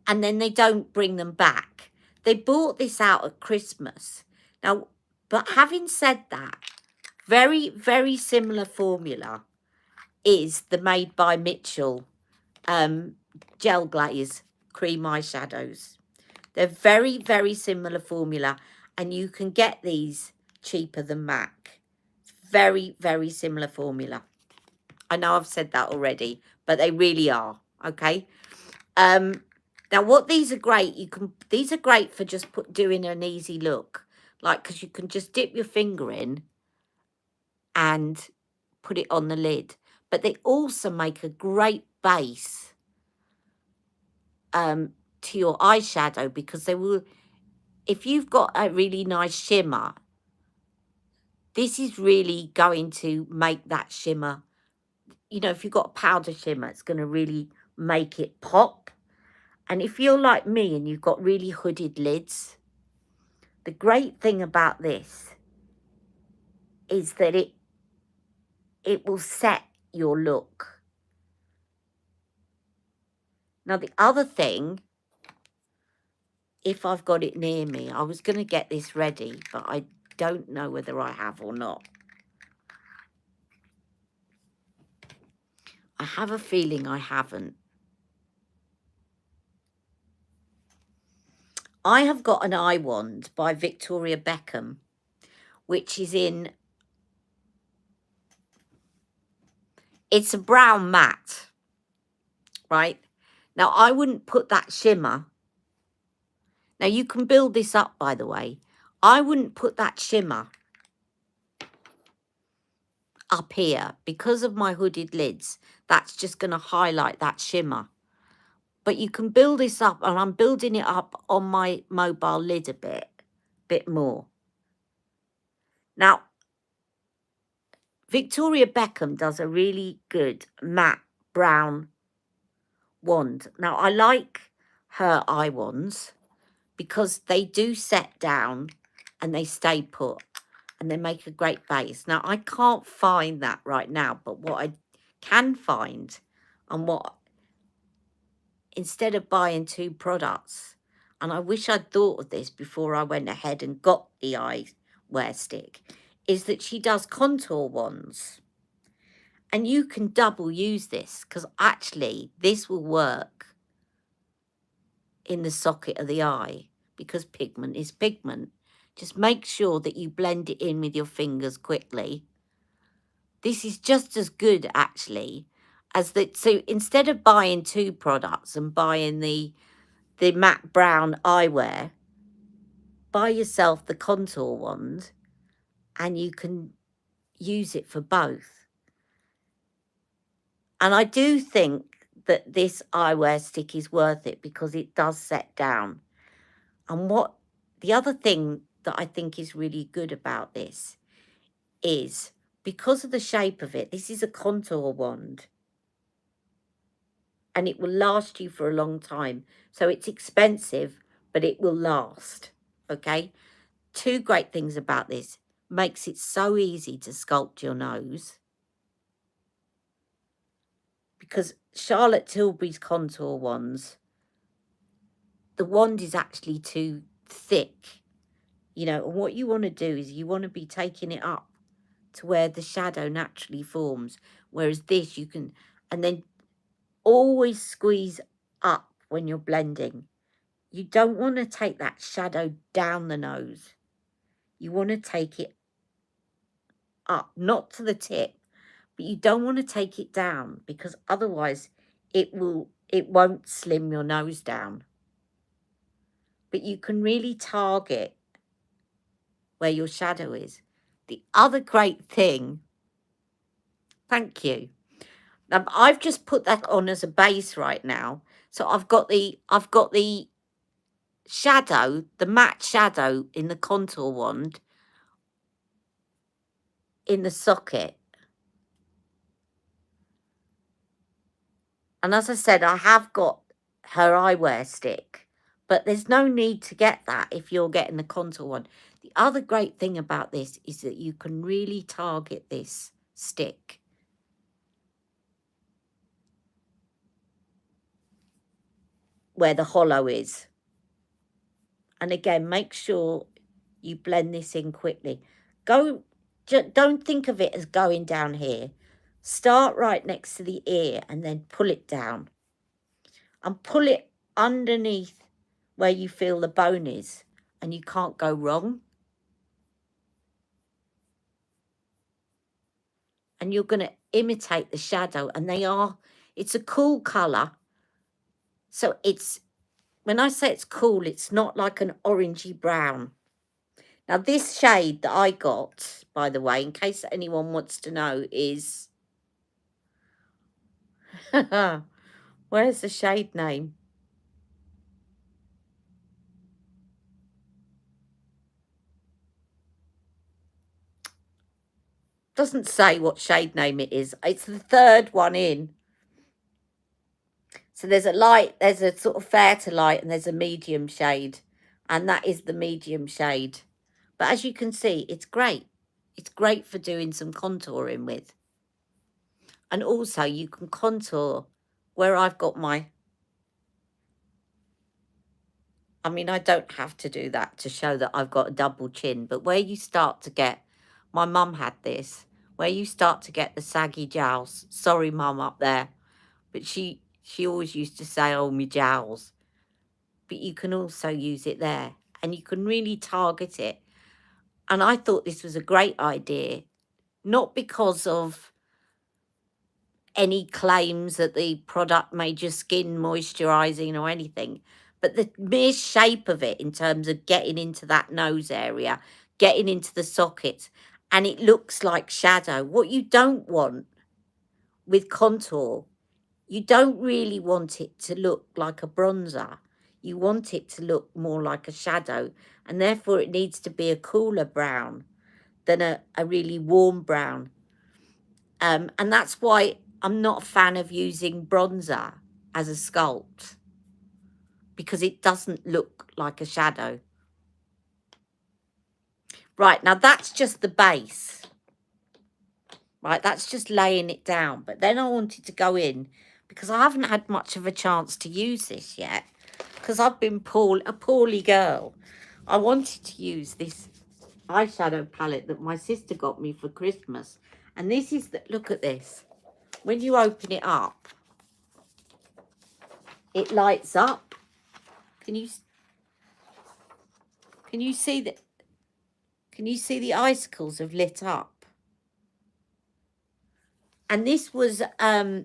and then they don't bring them back. They bought this out at Christmas. Now, but having said that, very, very similar formula is the Made by Mitchell gel glaze cream eyeshadows. They're very, very similar formula, and you can get these cheaper than MAC. Very, very similar formula. I know I've said that already, but they really are, okay? Now, what these are great, these are great for just doing an easy look, like, because you can just dip your finger in and put it on the lid. But they also make a great base to your eyeshadow, because they will, if you've got a really nice shimmer, this is really going to make that shimmer, you know, if you've got a powder shimmer, it's going to really make it pop. And if you're like me and you've got really hooded lids, the great thing about this is that it will set your look. Now, the other thing, if I've got it near me, I was going to get this ready, but I don't know whether I have or not. I have a feeling I haven't. I have got an eye wand by Victoria Beckham, which is in, it's a brown matte, right? Now, I wouldn't put that shimmer. Now, you can build this up, by the way. I wouldn't put that shimmer up here because of my hooded lids. That's just going to highlight that shimmer. But you can build this up, and I'm building it up on my mobile lid a bit more. Now, Victoria Beckham does a really good matte brown wand. Now, I like her eye wands because they do set down and they stay put and they make a great base. Now, I can't find that right now, but what I can find, and what, instead of buying two products, and I wish I'd thought of this before I went ahead and got the eyewear stick, is that she does contour wands. And you can double use this, because actually this will work in the socket of the eye, because pigment is pigment. Just make sure that you blend it in with your fingers quickly. This is just as good, actually, as the... So instead of buying 2 products and buying the matte brown eyewear, buy yourself the contour wand and you can use it for both. And I do think that this eyewear stick is worth it because it does set down. And what the other thing that I think is really good about this is, because of the shape of it, this is a contour wand and it will last you for a long time. So it's expensive, but it will last. Okay. 2 great things about this: makes it so easy to sculpt your nose, because Charlotte Tilbury's contour wands, the wand is actually too thick, you know, and what you want to do is you want to be taking it up to where the shadow naturally forms, whereas this you can... And then always squeeze up when you're blending. You don't want to take that shadow down the nose. You want to take it up, not to the tip, but you don't want to take it down, because otherwise it won't slim your nose down. But you can really target where your shadow is. The other great thing, thank you. Now, I've just put that on as a base right now. So I've got the shadow, the matte shadow in the contour wand in the socket. And as I said, I have got her eyewear stick, but there's no need to get that if you're getting the contour one. The other great thing about this is that you can really target this stick. Where the hollow is. And again, make sure you blend this in quickly. Don't think of it as going down here. Start right next to the ear and then pull it down. And pull it underneath where you feel the bone is, and you can't go wrong. And you're going to imitate the shadow, and it's a cool colour. So it's, when I say it's cool, it's not like an orangey brown. Now this shade that I got, by the way, in case anyone wants to know, is... Where's the shade name? Doesn't say what shade name it is. It's the 3rd one in. So there's a light, there's a sort of fair to light, and there's a medium shade. And that is the medium shade. But as you can see, it's great. It's great for doing some contouring with. And also you can contour where I've got my... I mean, I don't have to do that to show that I've got a double chin. But where you start to get... My mum had this. Where you start to get the saggy jowls. Sorry, mum, up there. But she always used to say, oh, me jowls. But you can also use it there. And you can really target it. And I thought this was a great idea. Not because of any claims that the product made your skin moisturising or anything. But the mere shape of it in terms of getting into that nose area, getting into the sockets, and it looks like shadow. What you don't want with contour, you don't really want it to look like a bronzer. You want it to look more like a shadow, and therefore it needs to be a cooler brown than a really warm brown. And that's why I'm not a fan of using bronzer as a sculpt, because it doesn't look like a shadow. Right, now that's just the base. Right, that's just laying it down. But then I wanted to go in, because I haven't had much of a chance to use this yet, because I've been a poorly girl. I wanted to use this eyeshadow palette that my sister got me for Christmas. And this is look at this. When you open it up, it lights up. Can you see that? Can you see the icicles have lit up? And this was, I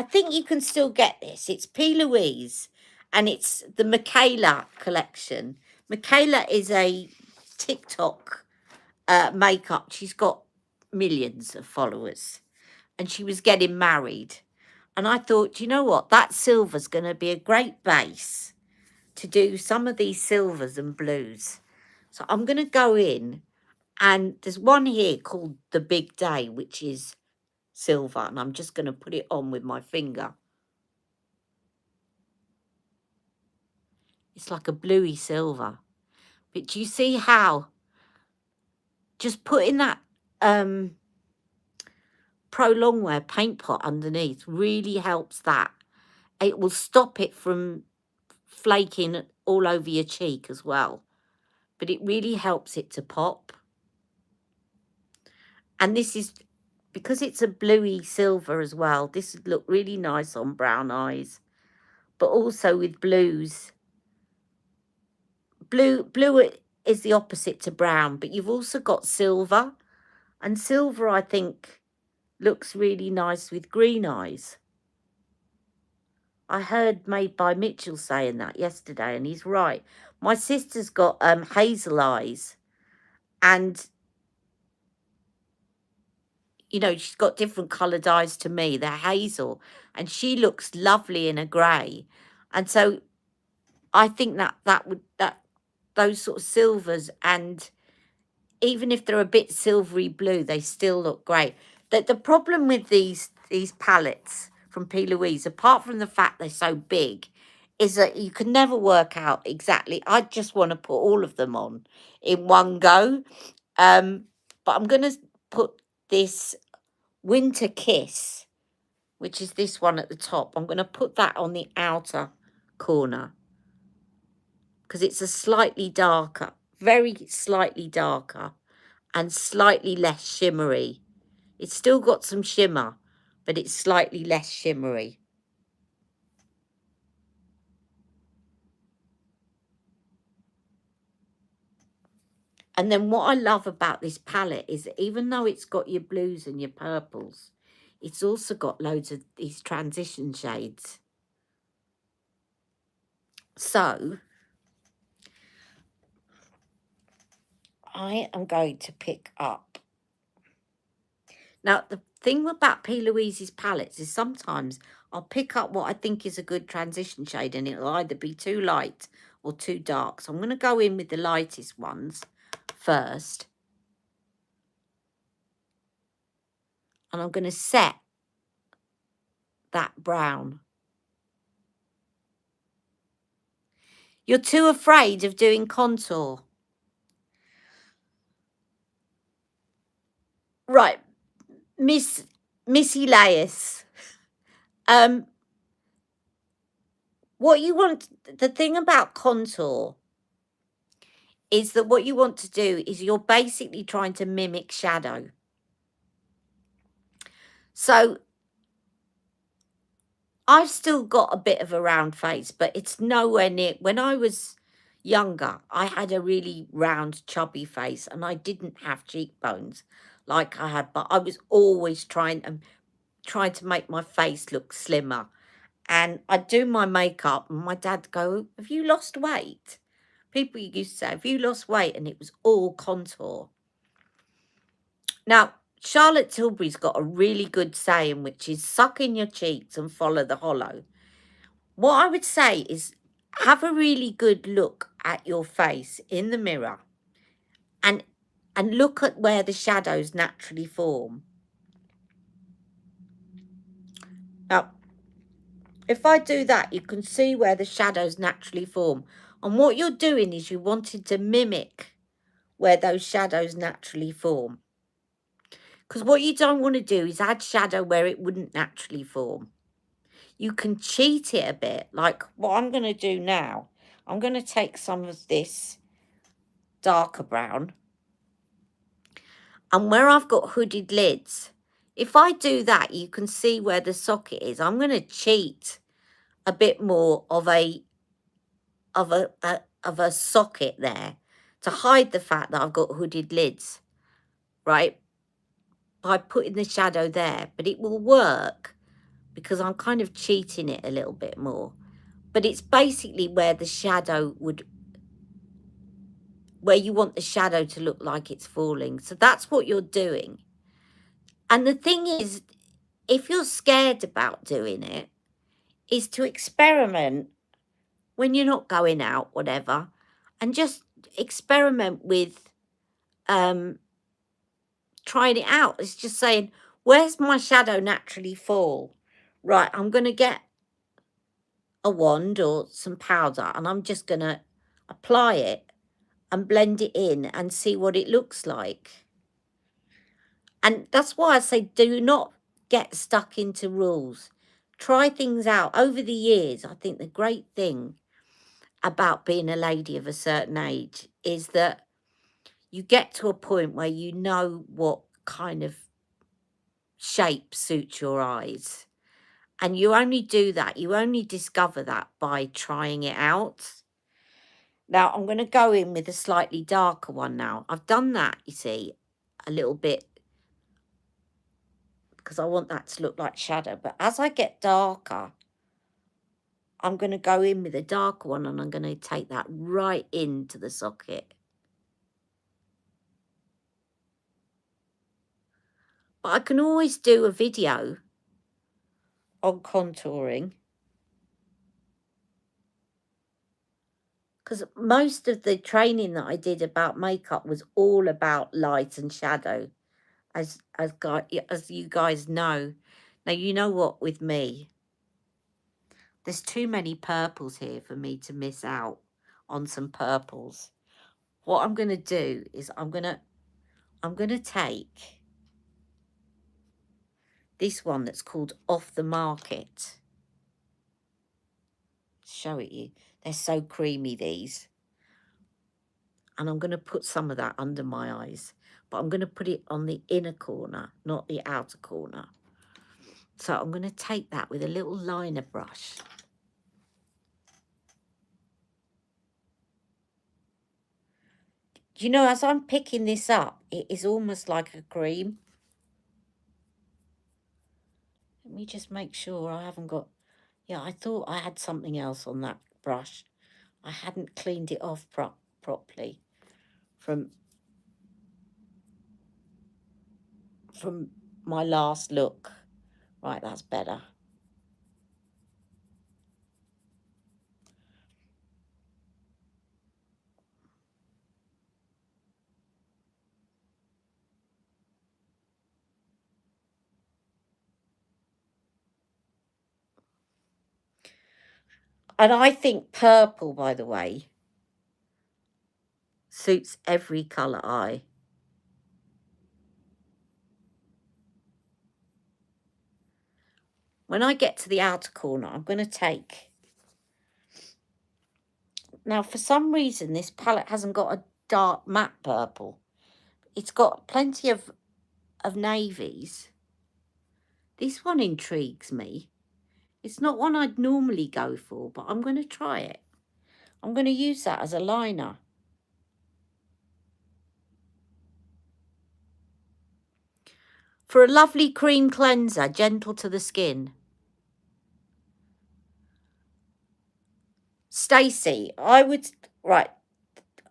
think you can still get this. It's P. Louise, and it's the Michaela collection. Michaela is a TikTok makeup. She's got millions of followers, and she was getting married. And I thought, you know what? That silver's going to be a great base to do some of these silvers and blues. So I'm going to go in, and there's one here called The Big Day, which is silver, and I'm just going to put it on with my finger. It's like a bluey silver. But do you see how just putting that Pro Longwear paint pot underneath really helps that. It will stop it from flaking all over your cheek as well. But it really helps it to pop. And this is, because it's a bluey silver as well, this would look really nice on brown eyes. But also with blues. Blue is the opposite to brown, but you've also got silver. And silver, I think, looks really nice with green eyes. I heard Made by Mitchell saying that yesterday, and he's right. My sister's got hazel eyes, and, you know, she's got different coloured eyes to me. They're hazel, and she looks lovely in a grey. And so I think that those sort of silvers, and even if they're a bit silvery blue, they still look great. The problem with these palettes from P. Louise, apart from the fact they're so big, is that you can never work out exactly. I just want to put all of them on in one go. But I'm going to put this Winter Kiss, which is this one at the top. I'm going to put that on the outer corner because it's a slightly darker, very slightly darker, and slightly less shimmery. It's still got some shimmer, but it's slightly less shimmery. And then what I love about this palette is that even though it's got your blues and your purples, it's also got loads of these transition shades. So I am going to pick up. Now, the thing about P. Louise's palettes is sometimes I'll pick up what I think is a good transition shade, and it'll either be too light or too dark. So I'm going to go in with the lightest ones first. And I'm going to set that brown. You're too afraid of doing contour. Right, Missy Laius. What you want, the thing about contour is that what you want to do is you're basically trying to mimic shadow. So I've still got a bit of a round face, but it's nowhere near. When I was younger, I had a really round, chubby face, and I didn't have cheekbones like I had, but I was always trying to make my face look slimmer. And I'd do my makeup, and my dad'd go, "Have you lost weight?" People used to say, "Have you lost weight?" And it was all contour. Now, Charlotte Tilbury's got a really good saying, which is suck in your cheeks and follow the hollow. What I would say is have a really good look at your face in the mirror and look at where the shadows naturally form. Now, if I do that, you can see where the shadows naturally form. And what you're doing is you wanted to mimic where those shadows naturally form. Because what you don't want to do is add shadow where it wouldn't naturally form. You can cheat it a bit, like what I'm going to do now. I'm going to take some of this darker brown. And where I've got hooded lids, if I do that, you can see where the socket is. I'm going to cheat a bit more of a of a socket there to hide the fact that I've got hooded lids, right? By putting the shadow there, but it will work because I'm kind of cheating it a little bit more. But it's basically where the shadow where you want the shadow to look like it's falling. So that's what you're doing. And the thing is, if you're scared about doing it, is to experiment when you're not going out, whatever, and just experiment with trying it out. It's just saying, where's my shadow naturally fall? Right, I'm going to get a wand or some powder and I'm just going to apply it and blend it in and see what it looks like. And that's why I say do not get stuck into rules. Try things out. Over the years, I think the great thing about being a lady of a certain age is that you get to a point where you know what kind of shape suits your eyes. And you only do that, you only discover that by trying it out. Now, I'm going to go in with a slightly darker one now. I've done that, you see, a little bit because I want that to look like shadow. But as I get darker, I'm going to go in with a darker one and I'm going to take that right into the socket. But I can always do a video on contouring because most of the training that I did about makeup was all about light and shadow, as you guys know. Now, you know what, with me, there's too many purples here for me to miss out on some purples. What I'm going to do is I'm going to take this one that's called Off the Market. Show it you. They're so creamy, these. And I'm going to put some of that under my eyes. But I'm going to put it on the inner corner, not the outer corner. So I'm going to take that with a little liner brush. You know, as I'm picking this up, it is almost like a cream. Let me just make sure I haven't got... Yeah, I thought I had something else on that brush. I hadn't cleaned it off properly from my last look. Right, that's better. And I think purple, by the way, suits every colour eye. When I get to the outer corner, I'm going to take... Now, for some reason, this palette hasn't got a dark matte purple. It's got plenty of navies. This one intrigues me. It's not one I'd normally go for, but I'm going to try it. I'm going to use that as a liner. For a lovely cream cleanser, gentle to the skin. Stacey, I would... Right.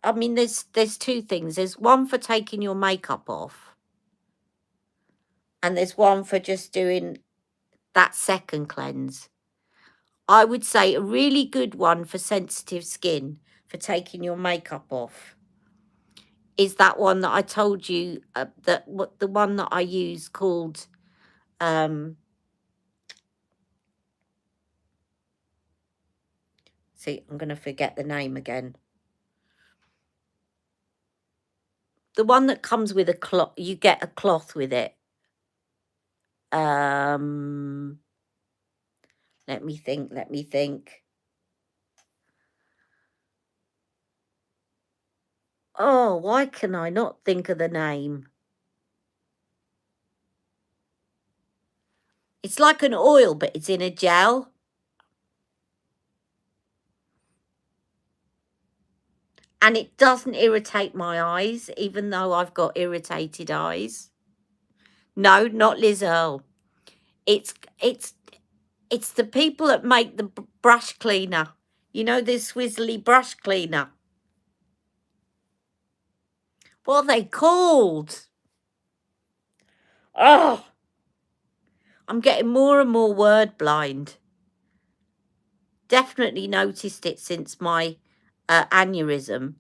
I mean, there's two things. There's one for taking your makeup off. And there's one for just doing that second cleanse. I would say a really good one for sensitive skin, for taking your makeup off, is that one that I told you, the one that I use called... see, I'm going to forget the name again. The one that comes with a cloth, you get a cloth with it. Let me think. Oh, why can I not think of the name? It's like an oil, but it's in a gel. And it doesn't irritate my eyes, even though I've got irritated eyes. No, not Liz Earle. It's it's it's the people that make the brush cleaner. You know, this Swizzly brush cleaner. What are they called? Oh, I'm getting more and more word blind. Definitely noticed it since my aneurysm.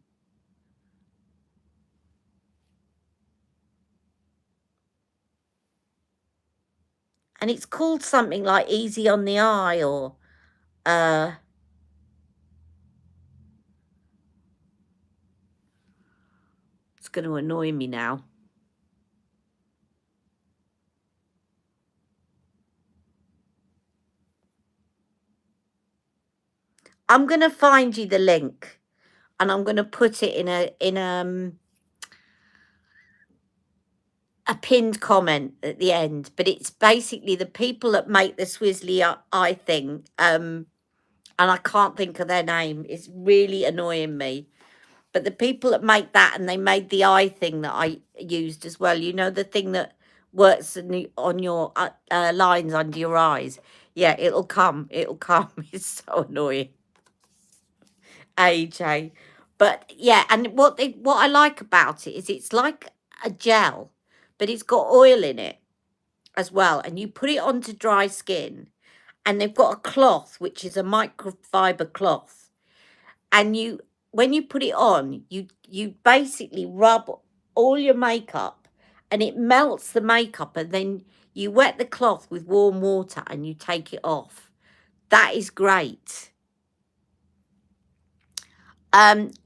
And it's called something like Easy on the Eye, or it's going to annoy me now. I'm going to find you the link, and I'm going to put it in a pinned comment at the end. But it's basically the people that make the Swizzly eye thing, and I can't think of their name. It's really annoying me. But the people that make that, and they made the eye thing that I used as well. You know, the thing that works on your lines under your eyes. Yeah, it'll come. It'll come. It's so annoying. AJ. But yeah, and what I like about it is it's like a gel, but it's got oil in it as well. And you put it onto dry skin, and they've got a cloth, which is a microfiber cloth. And when you put it on, you basically rub all your makeup, and it melts the makeup, and then you wet the cloth with warm water and you take it off. That is great.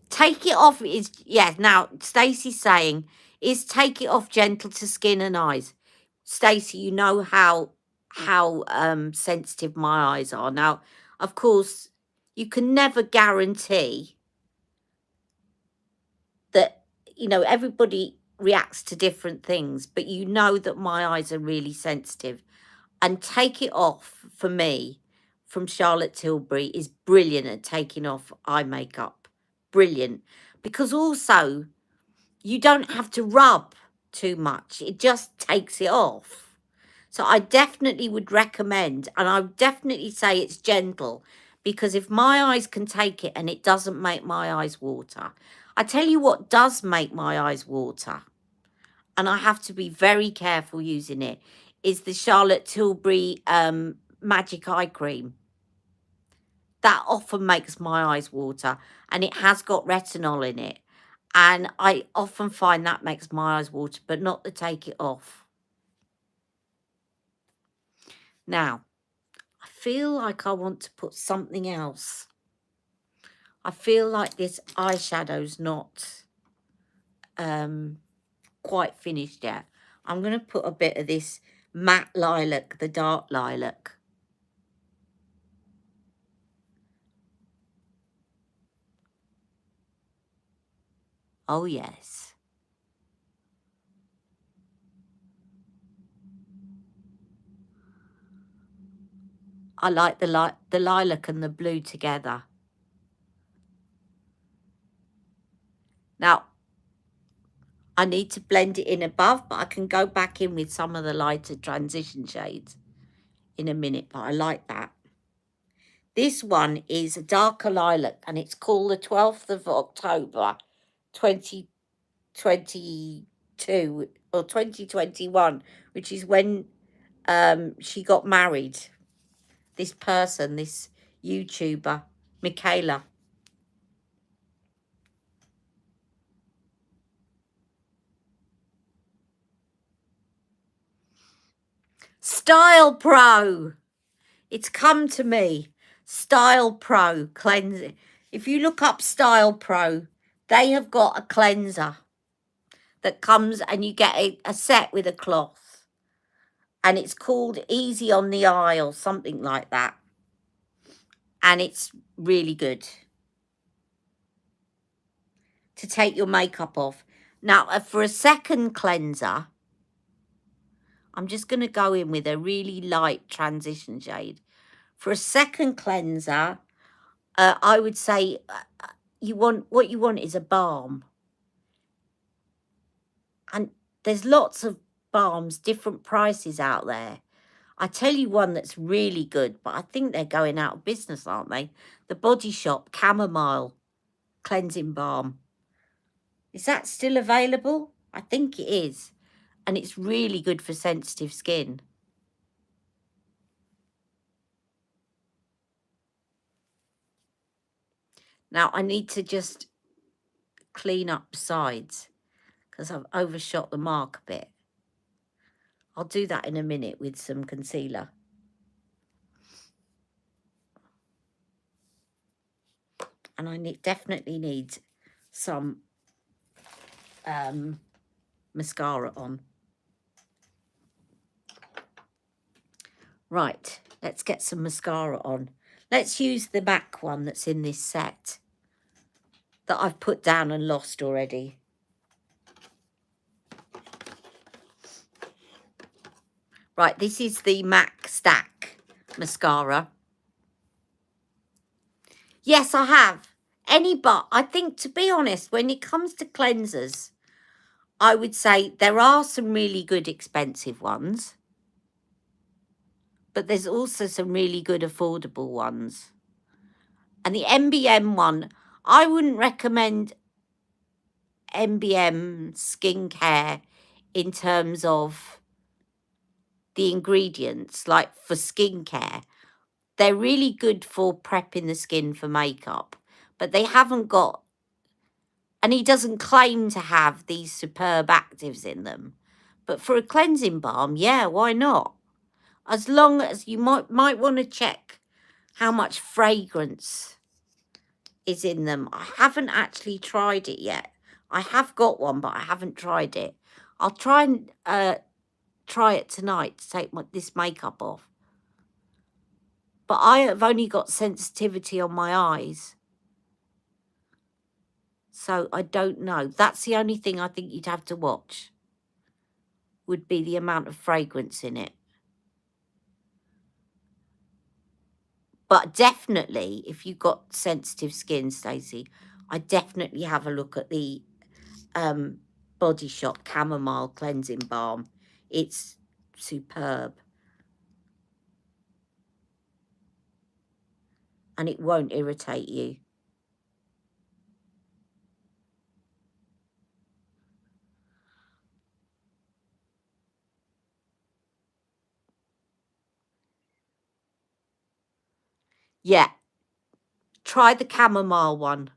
Take it off is, yeah, now Stacey's saying, is take it off gentle to skin and eyes. Stacey, you know how sensitive my eyes are. Now, of course, you can never guarantee that, you know, everybody reacts to different things, but you know that my eyes are really sensitive. And take it off, for me, from Charlotte Tilbury, is brilliant at taking off eye makeup. Brilliant. Because also, you don't have to rub too much. It just takes it off. So I definitely would recommend, and I would definitely say it's gentle, because if my eyes can take it and it doesn't make my eyes water. I tell you what does make my eyes water, and I have to be very careful using it, is the Charlotte Tilbury Magic Eye Cream. That often makes my eyes water, and it has got retinol in it. And I often find that makes my eyes water, but not to take it off. Now, I feel like I want to put something else. I feel like this eyeshadow's not quite finished yet. I'm going to put a bit of this matte lilac, the dark lilac. Oh, yes. I like the lilac and the blue together. Now, I need to blend it in above, but I can go back in with some of the lighter transition shades in a minute, but I like that. This one is a darker lilac, and it's called the 12th of October, 2022 or 2021, which is when she got married. This person, this YouTuber, Michaela. Style Pro. It's come to me. Style Pro cleansing. If you look up Style Pro, they have got a cleanser that comes, and you get a set with a cloth. And it's called Easy on the Eye or something like that. And it's really good to take your makeup off. Now, for a second cleanser, I'm just going to go in with a really light transition shade. For a second cleanser, I would say what you want is a balm. And there's lots of balms, different prices out there. I tell you one that's really good, but I think they're going out of business, aren't they? The Body Shop Chamomile Cleansing Balm. Is that still available? I think it is. And it's really good for sensitive skin. Now, I need to just clean up sides because I've overshot the mark a bit. I'll do that in a minute with some concealer. And I definitely need some mascara on. Right, let's get some mascara on. Let's use the MAC one that's in this set that I've put down and lost already. Right, this is the MAC Stack mascara. Yes, I have. I think, to be honest, when it comes to cleansers, I would say there are some really good expensive ones, but there's also some really good affordable ones. And the MBM one, I wouldn't recommend MBM skincare in terms of the ingredients, like for skincare. They're really good for prepping the skin for makeup, but they haven't got, and he doesn't claim to have these superb actives in them. But for a cleansing balm, yeah, why not? As long as you might want to check how much fragrance is in them. I haven't actually tried it yet. I have got one, but I haven't tried it. I'll try and try it tonight to take this makeup off. But I have only got sensitivity on my eyes. So I don't know. That's the only thing I think you'd have to watch, would be the amount of fragrance in it. But definitely, if you've got sensitive skin, Stacey, I definitely have a look at the Body Shop Chamomile Cleansing Balm. It's superb. And it won't irritate you. Yeah. Try the chamomile one.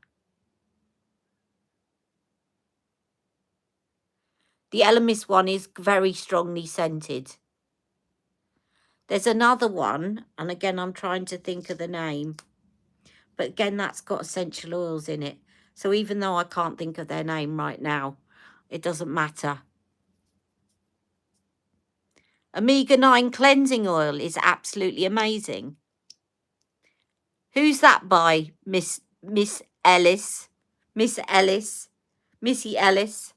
The Elemis one is very strongly scented. There's another one, and again, I'm trying to think of the name. But again, that's got essential oils in it. So even though I can't think of their name right now, it doesn't matter. Omega-9 cleansing oil is absolutely amazing. Who's that by, Miss Ellis? Miss Ellis? Missy Ellis?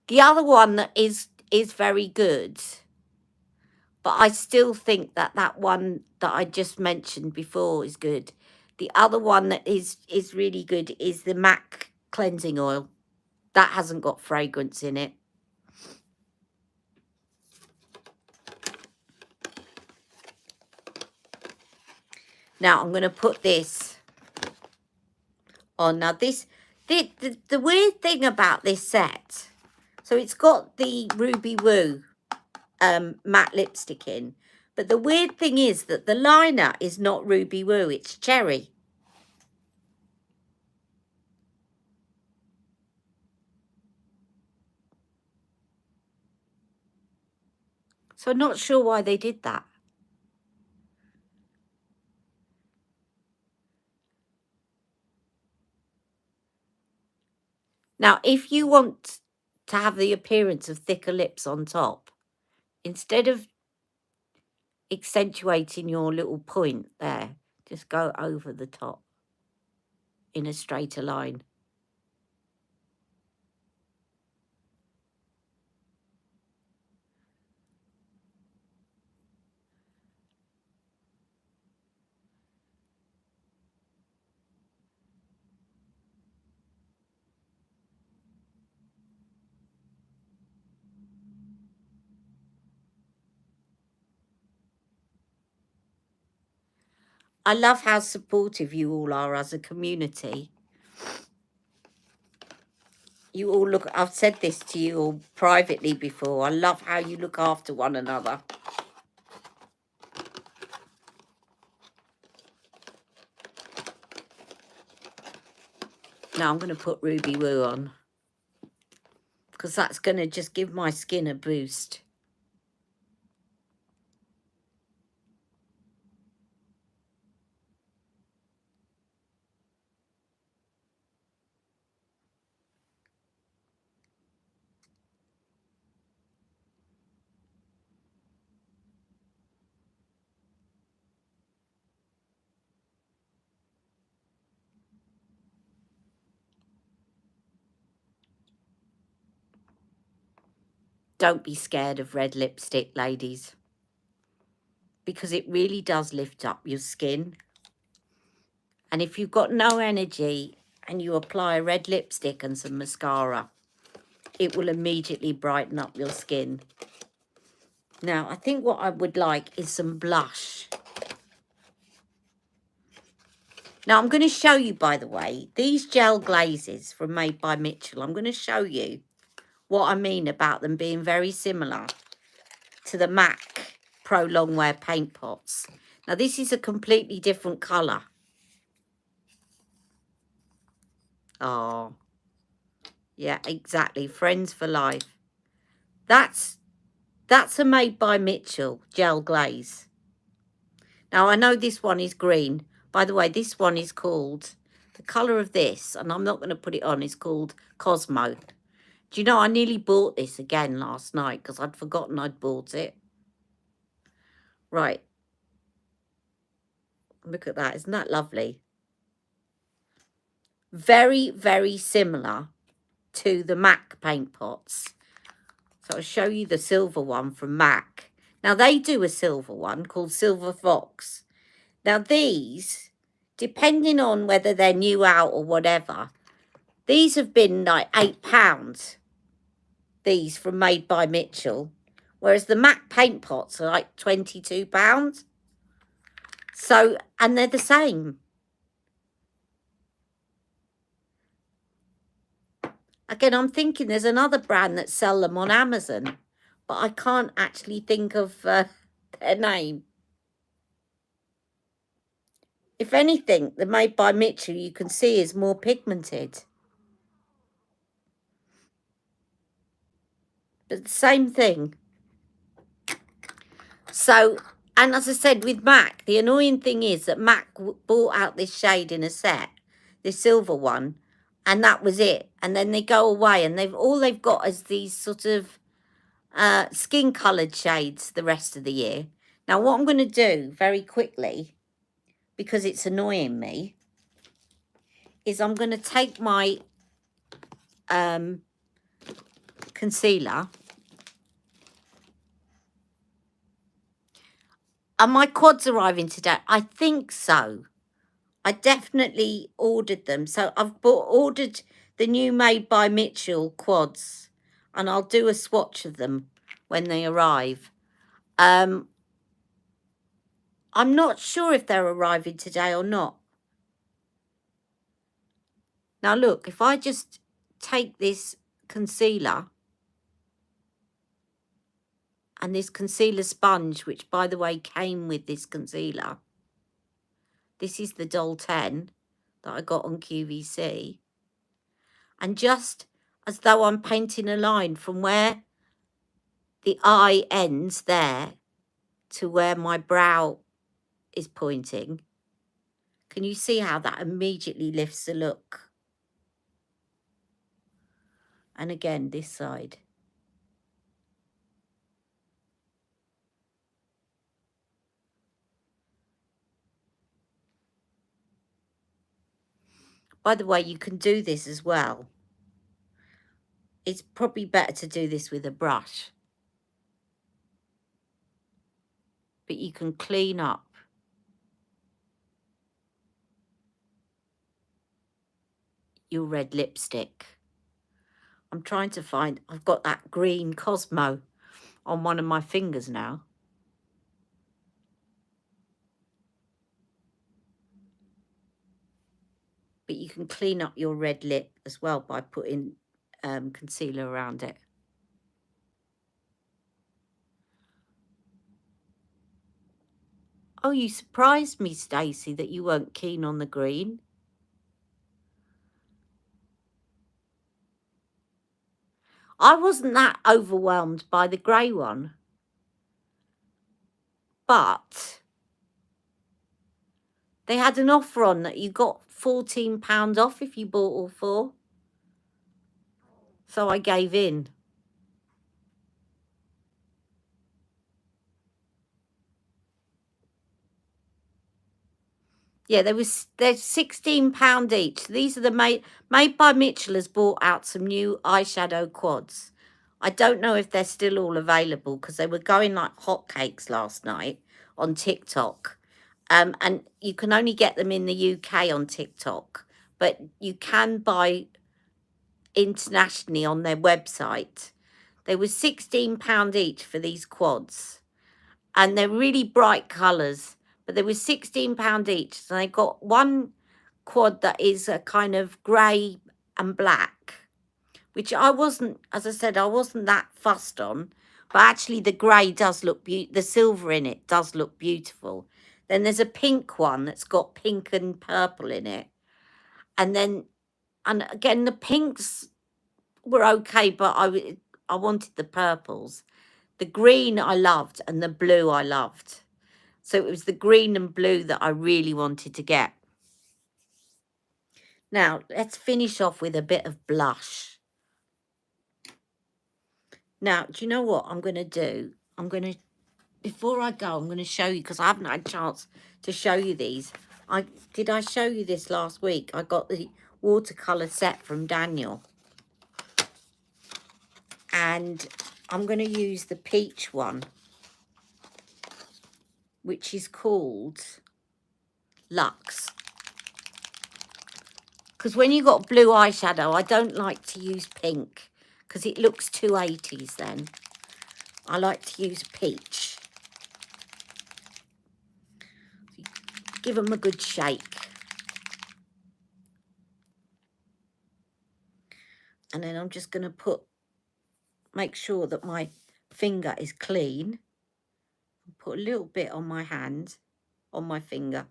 The other one that is very good, but I still think that one that I just mentioned before is good. The other one that is really good is the MAC cleansing oil. That hasn't got fragrance in it. Now I'm going to put this on. Now the weird thing about this set, so it's got the Ruby Woo matte lipstick in, but the weird thing is that the liner is not Ruby Woo, it's Cherry. So I'm not sure why they did that. Now, if you want to have the appearance of thicker lips on top, instead of accentuating your little point there, just go over the top in a straighter line. I love how supportive you all are as a community. You all look, I've said this to you all privately before, I love how you look after one another. Now I'm going to put Ruby Woo on, because that's going to just give my skin a boost. Don't be scared of red lipstick, ladies, because it really does lift up your skin. And if you've got no energy and you apply a red lipstick and some mascara, it will immediately brighten up your skin. Now, I think what I would like is some blush. Now, I'm going to show you, by the way, these gel glazes from Made by Mitchell. I'm going to show you what I mean about them being very similar to the MAC Pro Longwear paint pots. Now, this is a completely different colour. Oh, yeah, exactly. Friends for life. That's a Made by Mitchell gel glaze. Now, I know this one is green. By the way, this one is called, the colour of this, and I'm not going to put it on, is called Cosmo. Do you know, I nearly bought this again last night because I'd forgotten I'd bought it. Right. Look at that. Isn't that lovely? Very, very similar to the MAC paint pots. So I'll show you the silver one from MAC. Now, they do a silver one called Silver Fox. Now, these, depending on whether they're new out or whatever, these have been like £8. These from Made by Mitchell. Whereas the MAC paint pots are like £22. So, and they're the same. Again, I'm thinking there's another brand that sell them on Amazon, but I can't actually think of their name. If anything, the Made by Mitchell you can see is more pigmented. But the same thing. So, and as I said, with MAC, the annoying thing is that MAC bought out this shade in a set, this silver one, and that was it. And then they go away and all they've got is these sort of skin coloured shades the rest of the year. Now, what I'm going to do very quickly, because it's annoying me, is I'm going to take my concealer. Are my quads arriving today? I think so. I definitely ordered them. So I've ordered the new Made by Mitchell quads, and I'll do a swatch of them when they arrive. I'm not sure if they're arriving today or not. Now, look, if I just take this concealer and this concealer sponge, which, by the way, came with this concealer. This is the Doll 10 that I got on QVC. And just as though I'm painting a line from where the eye ends there to where my brow is pointing, can you see how that immediately lifts the look? And again, this side. By the way, you can do this as well. It's probably better to do this with a brush. But you can clean up your red lipstick. I'm trying to find, I've got that green Cosmo on one of my fingers now. But you can clean up your red lip as well by putting concealer around it. Oh, you surprised me, Stacey, that you weren't keen on the green. I wasn't that overwhelmed by the grey one. But they had an offer on that you got £14 off if you bought all 4. So I gave in. Yeah, they're £16 each. These are the Made by Mitchell has brought out some new eyeshadow quads. I don't know if they're still all available because they were going like hotcakes last night on TikTok. And you can only get them in the UK on TikTok, but you can buy internationally on their website. They were £16 each for these quads, and they're really bright colours, but they were £16 each. So they got one quad that is a kind of grey and black, which I wasn't, as I said, I wasn't that fussed on, but actually the grey does look beautiful. The silver in it does look beautiful. Then there's a pink one that's got pink and purple in it. And then, and again, the pinks were okay, but I wanted the purples. The green I loved and the blue I loved. So it was the green and blue that I really wanted to get. Now, let's finish off with a bit of blush. Now, do you know what I'm going to do? Before I go, I'm going to show you, because I haven't had a chance to show you these. Did I show you this last week? I got the watercolour set from Daniel. And I'm going to use the peach one, which is called Luxe. Because when you got blue eyeshadow, I don't like to use pink because it looks too 80s then. I like to use peach. Give them a good shake. And then I'm just going to make sure that my finger is clean. Put a little bit on my hand, on my finger.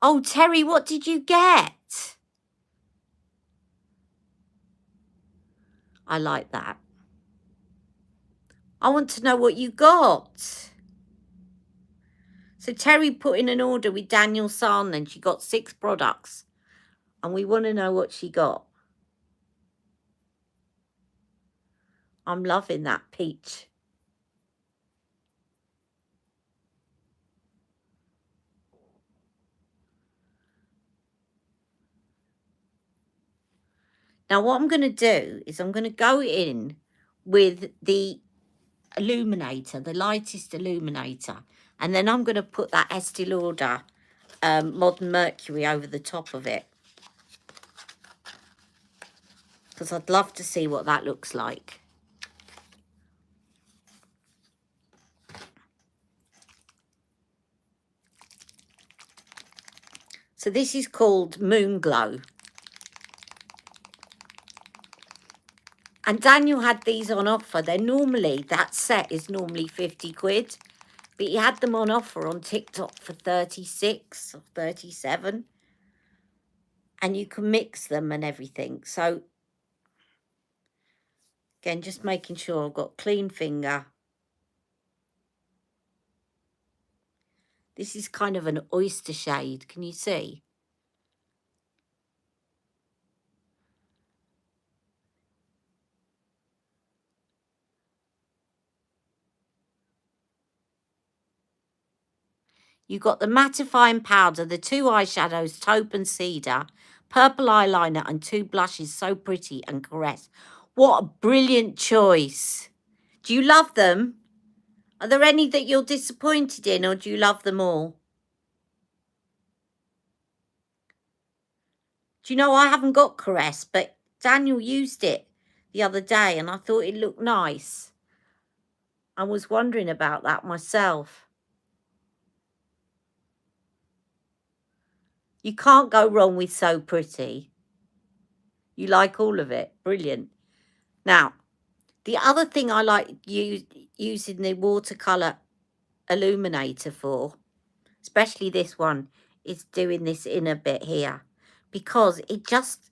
Oh, Terry, what did you get? I like that. I want to know what you got. So Terry put in an order with Daniel Sarnland. She got 6 products. And we want to know what she got. I'm loving that peach. Now, what I'm going to do is I'm going to go in with the illuminator, the lightest illuminator. And then I'm going to put that Estee Lauder Modern Mercury over the top of it. Because I'd love to see what that looks like. So this is called Moon Glow. And Daniel had these on offer. That set is normally 50 quid. But he had them on offer on TikTok for 36 or 37. And you can mix them and everything. So, again, just making sure I've got clean finger. This is kind of an oyster shade. Can you see? You've got the mattifying powder, the 2 eyeshadows, taupe and cedar, purple eyeliner, and 2 blushes. So pretty and caress. What a brilliant choice. Do you love them? Are there any that you're disappointed in, or do you love them all? Do you know, I haven't got caress, but Daniel used it the other day and I thought it looked nice. I was wondering about that myself. You can't go wrong with So Pretty. You like all of it. Brilliant. Now, the other thing I like using the watercolour illuminator for, especially this one, is doing this inner bit here. Because it just,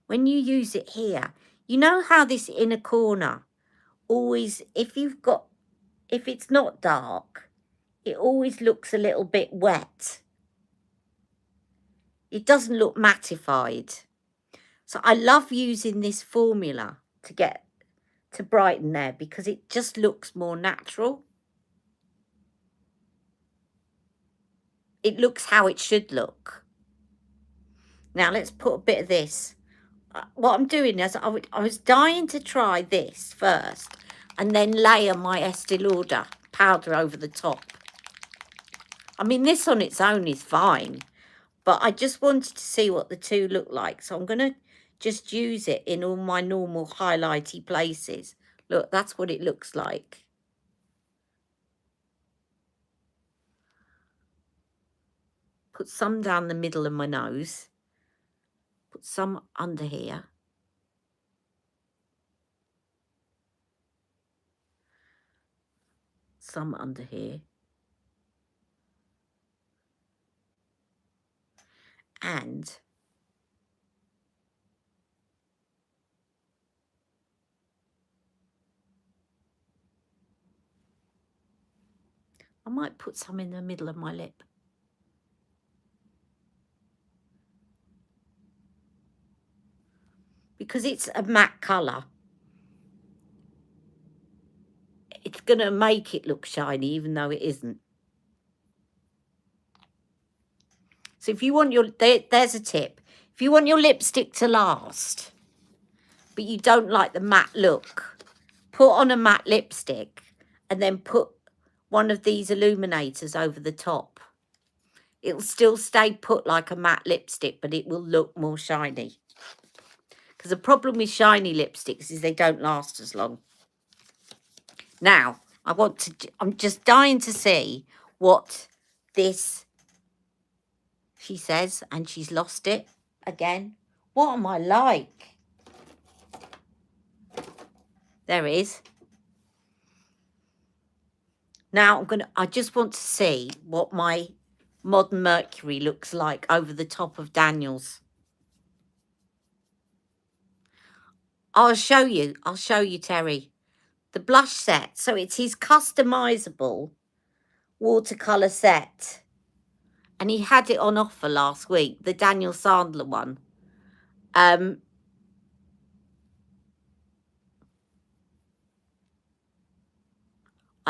when you use it here, you know how this inner corner always, if it's not dark, it always looks a little bit wet. It doesn't look mattified. So I love using this formula to brighten there because it just looks more natural. It looks how it should look. Now let's put a bit of this. What I'm doing is I was dying to try this first and then layer my Estee Lauder powder over the top. I mean, this on its own is fine, but I just wanted to see what the two look like. So I'm going to just use it in all my normal highlighty places. Look, that's what it looks like. Put some down the middle of my nose. Put some under here. Some under here. And I might put some in the middle of my lip. Because it's a matte colour, it's going to make it look shiny even though it isn't. So if you want your, there's a tip. If you want your lipstick to last, but you don't like the matte look, put on a matte lipstick and then put one of these illuminators over the top. It'll still stay put like a matte lipstick, but it will look more shiny. Because the problem with shiny lipsticks is they don't last as long. Now, I'm just dying to see what this, she says, and she's lost it again. What am I like? There it is. Now I just want to see what my Modern Mercury looks like over the top of Daniel's. I'll show you, Terry. The blush set. So it's his customizable watercolor set. And he had it on offer last week, the Daniel Sandler one. I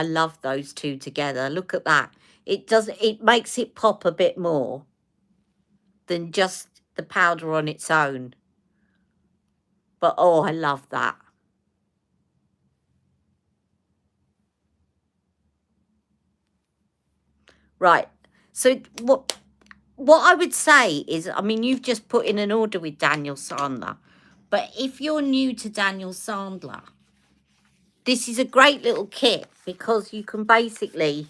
love those two together. Look at that. It makes it pop a bit more than just the powder on its own. But oh, I love that. Right. So what I would say is, I mean, you've just put in an order with Daniel Sandler. But if you're new to Daniel Sandler, this is a great little kit because you can basically,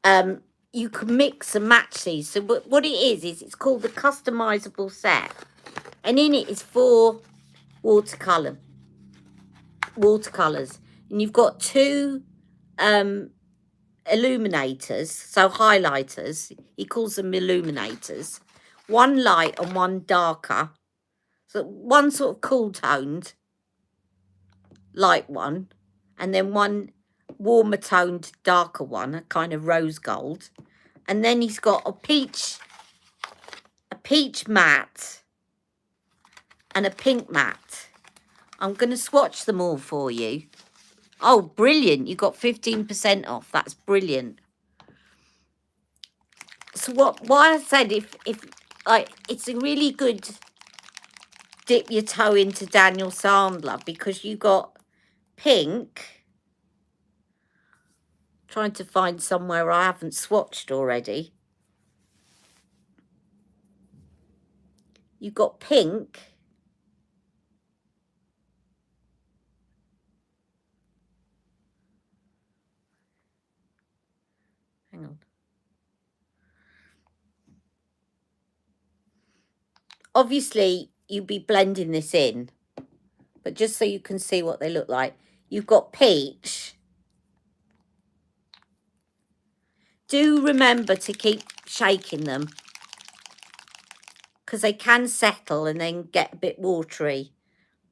you can mix and match these. So what it is it's called the customizable set. And in it is 4 watercolors. And you've got 2 illuminators, so highlighters. He calls them illuminators. 1 light and 1 darker. So one sort of cool toned light one, and then one warmer toned, darker one, a kind of rose gold. And then he's got a peach matte and a pink matte. I'm going to swatch them all for you. Oh, brilliant. You got 15% off. That's brilliant. So why I said if like, it's a really good dip your toe into Daniel Sandler, because you got pink. Trying to find somewhere I haven't swatched already. You got pink. Hang on. Obviously, you'd be blending this in, but just so you can see what they look like. You've got peach. Do remember to keep shaking them, because they can settle and then get a bit watery,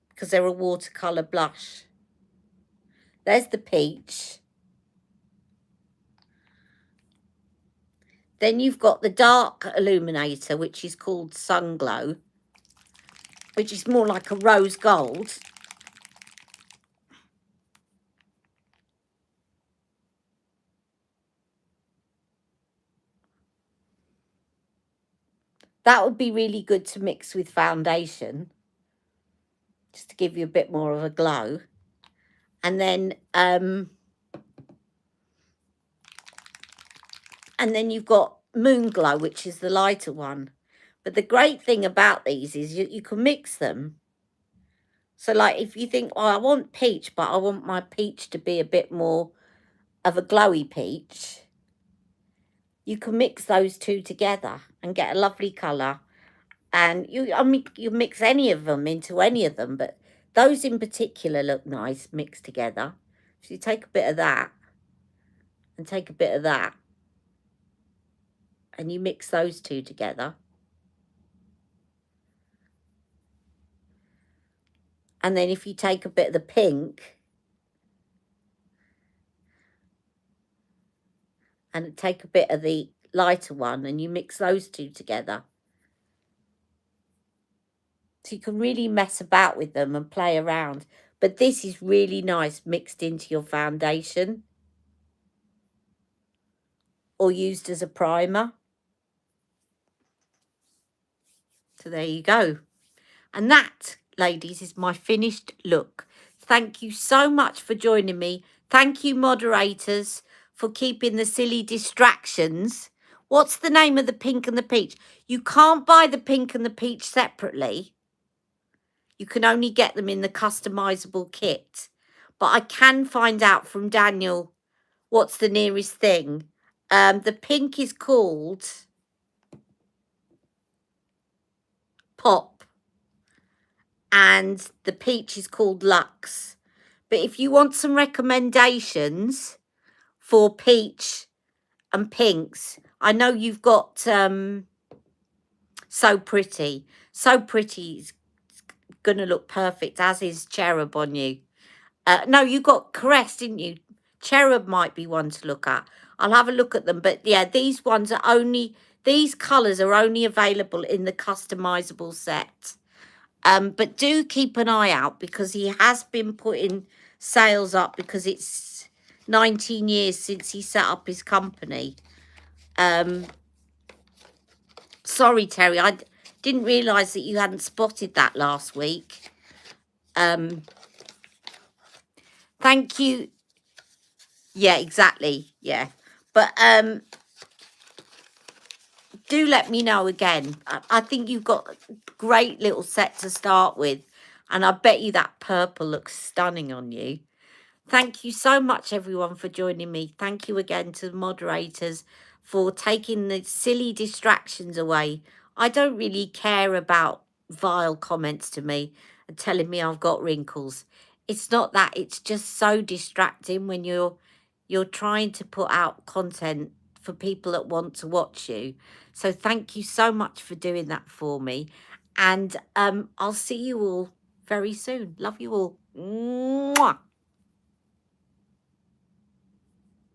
because they're a watercolour blush. There's the peach. Then you've got the dark illuminator, which is called Sun Glow, which is more like a rose gold. That would be really good to mix with foundation, just to give you a bit more of a glow. And then you've got Moon Glow, which is the lighter one. But the great thing about these is you can mix them. So like if you think, oh, I want peach, but I want my peach to be a bit more of a glowy peach, you can mix those two together and get a lovely colour. And you mix any of them into any of them, but those in particular look nice mixed together. So you take a bit of that and take a bit of that, and you mix those two together. And then if you take a bit of the pink and take a bit of the lighter one, and you mix those two together. So you can really mess about with them and play around. But this is really nice mixed into your foundation or used as a primer. So there you go. And that, ladies, is my finished look. Thank you so much for joining me. Thank you, moderators, for keeping the silly distractions. What's the name of the pink and the peach? You can't buy the pink and the peach separately. You can only get them in the customizable kit. But I can find out from Daniel what's the nearest thing. The pink is called Pop, and the peach is called Luxe. But if you want some recommendations for peach and pinks, I know you've got So Pretty. So Pretty is going to look perfect, as is Cherub on you. No, you got Caress, didn't you? Cherub might be one to look at. I'll have a look at them. But yeah, these ones are only, these colours are only available in the customizable set. But do keep an eye out, because he has been putting sales up, because it's 19 years since he set up his company. Sorry, Terry, I didn't realise that you hadn't spotted that last week. Thank you. Yeah, exactly. Yeah. But do let me know again. I think you've got a great little set to start with. And I bet you that purple looks stunning on you. Thank you so much, everyone, for joining me. Thank you again to the moderators for taking the silly distractions away. I don't really care about vile comments to me and telling me I've got wrinkles. It's not that. It's just so distracting when you're trying to put out content for people that want to watch you. So thank you so much for doing that for me. And I'll see you all very soon. Love you all. Mwah.